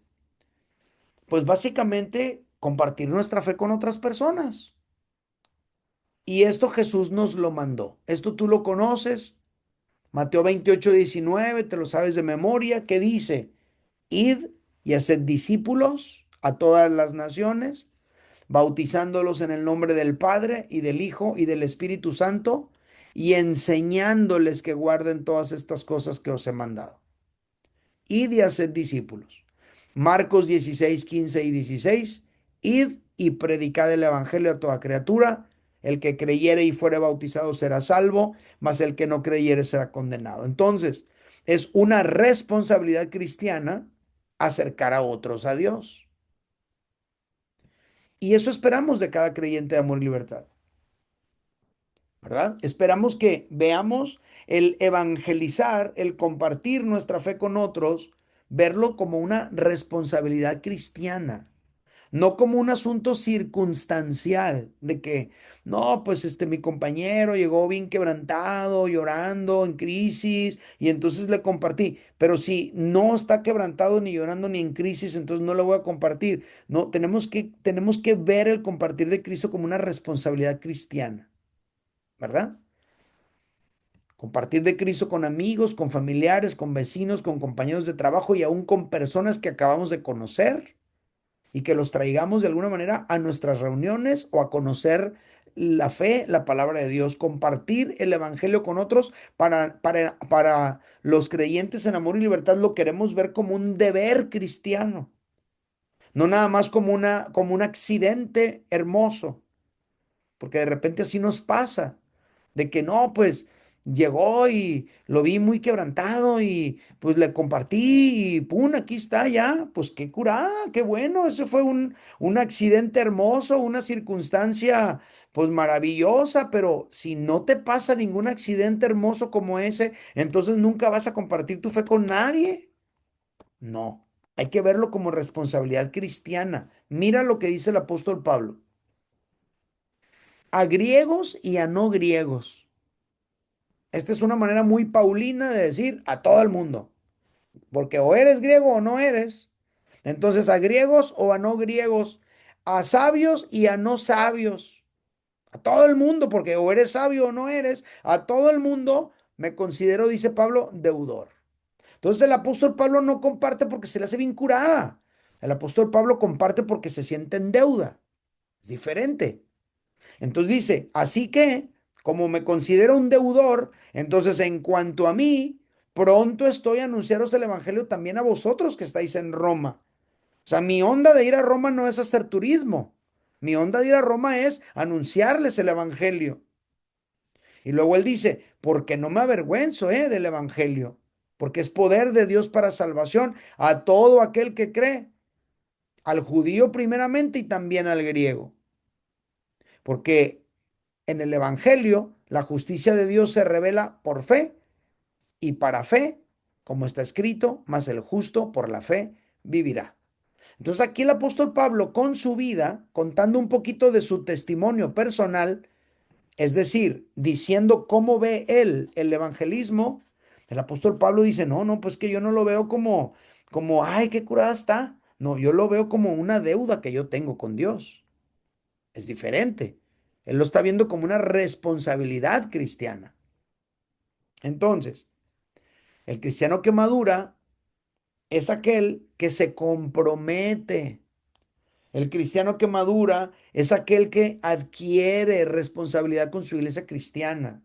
Pues básicamente compartir nuestra fe con otras personas. Y esto Jesús nos lo mandó. Esto tú lo conoces. Mateo 28:19, te lo sabes de memoria, que dice, id y haced discípulos a todas las naciones, bautizándolos en el nombre del Padre y del Hijo y del Espíritu Santo, y enseñándoles que guarden todas estas cosas que os he mandado. Id y haced discípulos. Marcos 16:15 y 16. Id y predicad el evangelio a toda criatura. El que creyere y fuere bautizado será salvo, mas el que no creyere será condenado. Entonces, es una responsabilidad cristiana acercar a otros a Dios. Y eso esperamos de cada creyente de Amor y Libertad, ¿verdad? Esperamos que veamos el evangelizar, el compartir nuestra fe con otros, verlo como una responsabilidad cristiana, no como un asunto circunstancial de que, no, pues mi compañero llegó bien quebrantado, llorando, en crisis, y entonces le compartí. Pero si no está quebrantado, ni llorando, ni en crisis, entonces no le voy a compartir. No, tenemos que ver el compartir de Cristo como una responsabilidad cristiana, ¿verdad? Compartir de Cristo con amigos, con familiares, con vecinos, con compañeros de trabajo y aún con personas que acabamos de conocer y que los traigamos de alguna manera a nuestras reuniones o a conocer la fe, la palabra de Dios, compartir el evangelio con otros para los creyentes en Amor y Libertad lo queremos ver como un deber cristiano, no nada más como un accidente hermoso, porque de repente así nos pasa de que no, pues llegó y lo vi muy quebrantado y pues le compartí y pum, aquí está ya, pues qué curada, qué bueno, eso fue un accidente hermoso, una circunstancia pues maravillosa, pero si no te pasa ningún accidente hermoso como ese, entonces nunca vas a compartir tu fe con nadie. No, hay que verlo como responsabilidad cristiana. Mira lo que dice el apóstol Pablo. A griegos y a no griegos. Esta es una manera muy paulina de decir a todo el mundo, porque o eres griego o no eres. Entonces, a griegos o a no griegos, a sabios y a no sabios, a todo el mundo, porque o eres sabio o no eres, a todo el mundo me considero, dice Pablo, deudor. Entonces, el apóstol Pablo no comparte porque se le hace bien curada. El apóstol Pablo comparte porque se siente en deuda. Es diferente. Entonces dice, así que, como me considero un deudor, entonces en cuanto a mí, pronto estoy a anunciaros el evangelio también a vosotros que estáis en Roma. O sea, mi onda de ir a Roma no es hacer turismo. Mi onda de ir a Roma es anunciarles el evangelio. Y luego él dice, porque no me avergüenzo, del evangelio, porque es poder de Dios para salvación a todo aquel que cree, al judío primeramente y también al griego. Porque en el Evangelio, la justicia de Dios se revela por fe y para fe, como está escrito, mas el justo por la fe vivirá. Entonces aquí el apóstol Pablo con su vida, contando un poquito de su testimonio personal, es decir, diciendo cómo ve él el evangelismo, el apóstol Pablo dice, no, no, pues que yo no lo veo ay, qué curada está. No, yo lo veo como una deuda que yo tengo con Dios. Es diferente. Él lo está viendo como una responsabilidad cristiana. Entonces, el cristiano que madura es aquel que se compromete. El cristiano que madura es aquel que adquiere responsabilidad con su iglesia cristiana.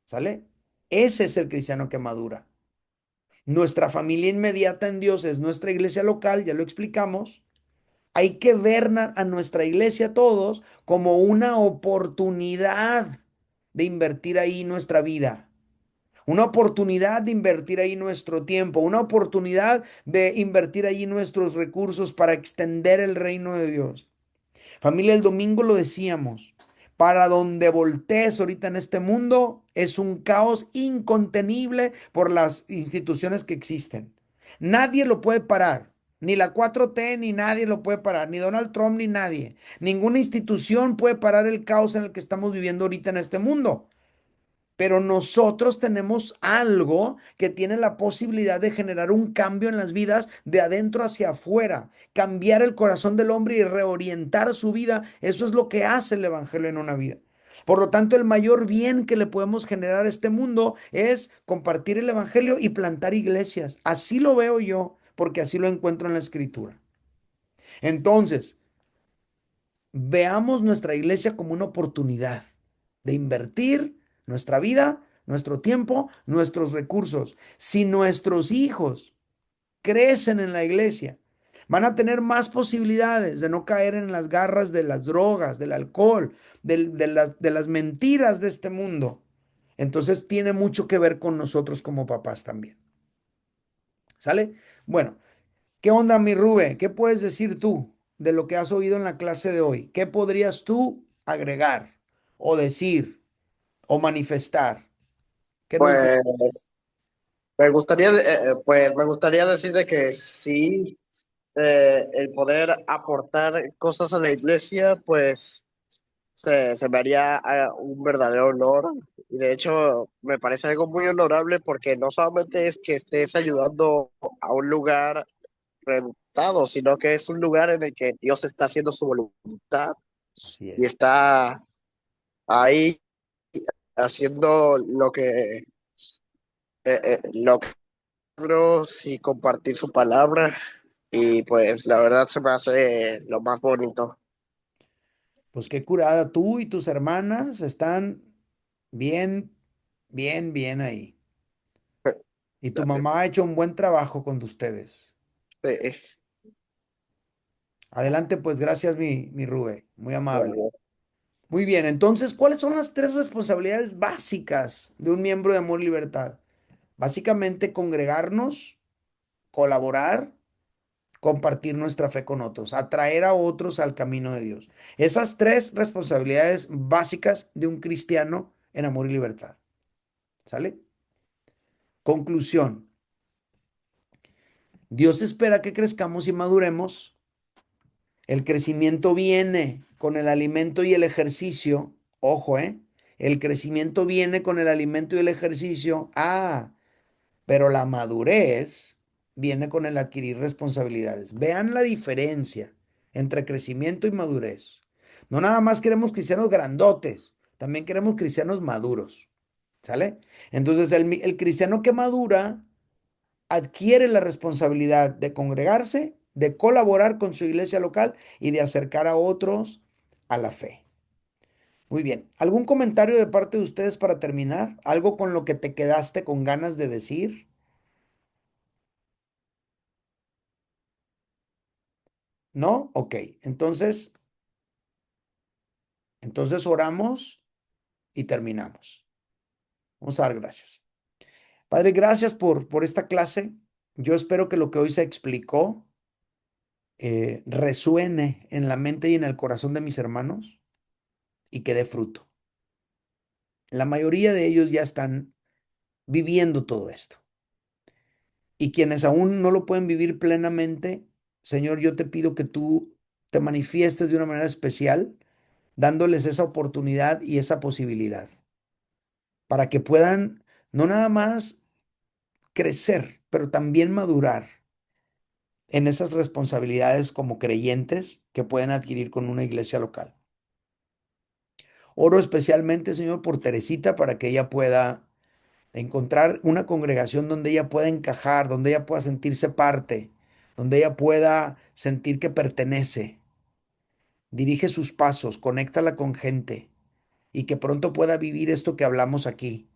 ¿Sale? Ese es el cristiano que madura. Nuestra familia inmediata en Dios es nuestra iglesia local, ya lo explicamos. Hay que ver a nuestra iglesia todos como una oportunidad de invertir ahí nuestra vida, una oportunidad de invertir ahí nuestro tiempo, una oportunidad de invertir ahí nuestros recursos para extender el reino de Dios. Familia, el domingo lo decíamos, para donde voltees ahorita en este mundo es un caos incontenible por las instituciones que existen. Nadie lo puede parar. Ni la 4T ni nadie lo puede parar, ni Donald Trump ni nadie. Ninguna institución puede parar el caos en el que estamos viviendo ahorita en este mundo. Pero nosotros tenemos algo que tiene la posibilidad de generar un cambio en las vidas de adentro hacia afuera, cambiar el corazón del hombre y reorientar su vida. Eso es lo que hace el Evangelio en una vida. Por lo tanto, el mayor bien que le podemos generar a este mundo es compartir el Evangelio y plantar iglesias. Así lo veo yo, porque así lo encuentro en la Escritura. Entonces, veamos nuestra iglesia como una oportunidad de invertir nuestra vida, nuestro tiempo, nuestros recursos. Si nuestros hijos crecen en la iglesia, van a tener más posibilidades de no caer en las garras de las drogas, del alcohol, de las mentiras de este mundo. Entonces tiene mucho que ver con nosotros como papás también. ¿Sale? Bueno, ¿qué onda, mi Rube? ¿Qué puedes decir tú de lo que has oído en la clase de hoy? ¿Qué podrías tú agregar o decir o manifestar? ¿Qué nos Pues me gustaría decir de que sí, el poder aportar cosas a la iglesia, pues se me haría un verdadero honor. Y de hecho, me parece algo muy honorable porque no solamente es que estés ayudando a un lugar rentado, sino que es un lugar en el que Dios está haciendo su voluntad Así y es. está ahí haciendo lo que y compartir su palabra. Y pues la verdad se me hace lo más bonito. Pues qué curada. Tú y tus hermanas están bien, bien, bien ahí. Y tu mamá ha hecho un buen trabajo con ustedes. Sí, Adelante, pues gracias, mi Rube. Muy amable. bueno. Muy bien, entonces, ¿cuáles son las tres responsabilidades básicas de un miembro de Amor y Libertad? Básicamente, congregarnos, colaborar, compartir nuestra fe con otros, atraer a otros al camino de Dios. Esas tres responsabilidades básicas de un cristiano en Amor y Libertad. ¿Sale? Conclusión. Dios espera que crezcamos y maduremos. El crecimiento viene con el alimento y el ejercicio. Ojo, ¿eh? El crecimiento viene con el alimento y el ejercicio. Pero la madurez viene con el adquirir responsabilidades. Vean la diferencia entre crecimiento y madurez. No nada más queremos cristianos grandotes, también queremos cristianos maduros. ¿Sale? Entonces el cristiano que madura adquiere la responsabilidad de congregarse, de colaborar con su iglesia local y de acercar a otros a la fe. Muy bien. ¿Algún comentario de parte de ustedes para terminar? ¿Algo con lo que te quedaste con ganas de decir? ¿No? Ok. Entonces oramos y terminamos. Vamos a dar gracias. Padre, gracias por esta clase. Yo espero que lo que hoy se explicó resuene en la mente y en el corazón de mis hermanos y que dé fruto. La mayoría de ellos ya están viviendo todo esto. Y quienes aún no lo pueden vivir plenamente, Señor, yo te pido que tú te manifiestes de una manera especial, dándoles esa oportunidad y esa posibilidad, para que puedan no nada más crecer, pero también madurar en esas responsabilidades como creyentes que pueden adquirir con una iglesia local. Oro especialmente, Señor, por Teresita para que ella pueda encontrar una congregación donde ella pueda encajar, donde ella pueda sentirse parte, donde ella pueda sentir que pertenece. Dirige sus pasos, conéctala con gente y que pronto pueda vivir esto que hablamos aquí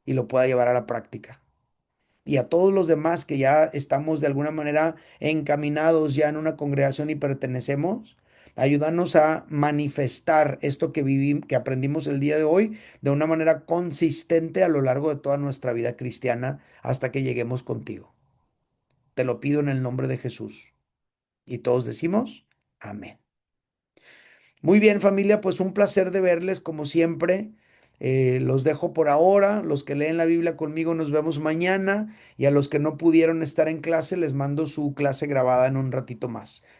y lo pueda llevar a la práctica. Y a todos los demás que ya estamos de alguna manera encaminados ya en una congregación y pertenecemos, ayúdanos a manifestar esto que vivimos, que aprendimos el día de hoy de una manera consistente a lo largo de toda nuestra vida cristiana hasta que lleguemos contigo. Te lo pido en el nombre de Jesús. Y todos decimos, amén. Muy bien, familia, pues un placer de verles como siempre. Los dejo por ahora. Los que leen la Biblia conmigo nos vemos mañana y a los que no pudieron estar en clase les mando su clase grabada en un ratito más.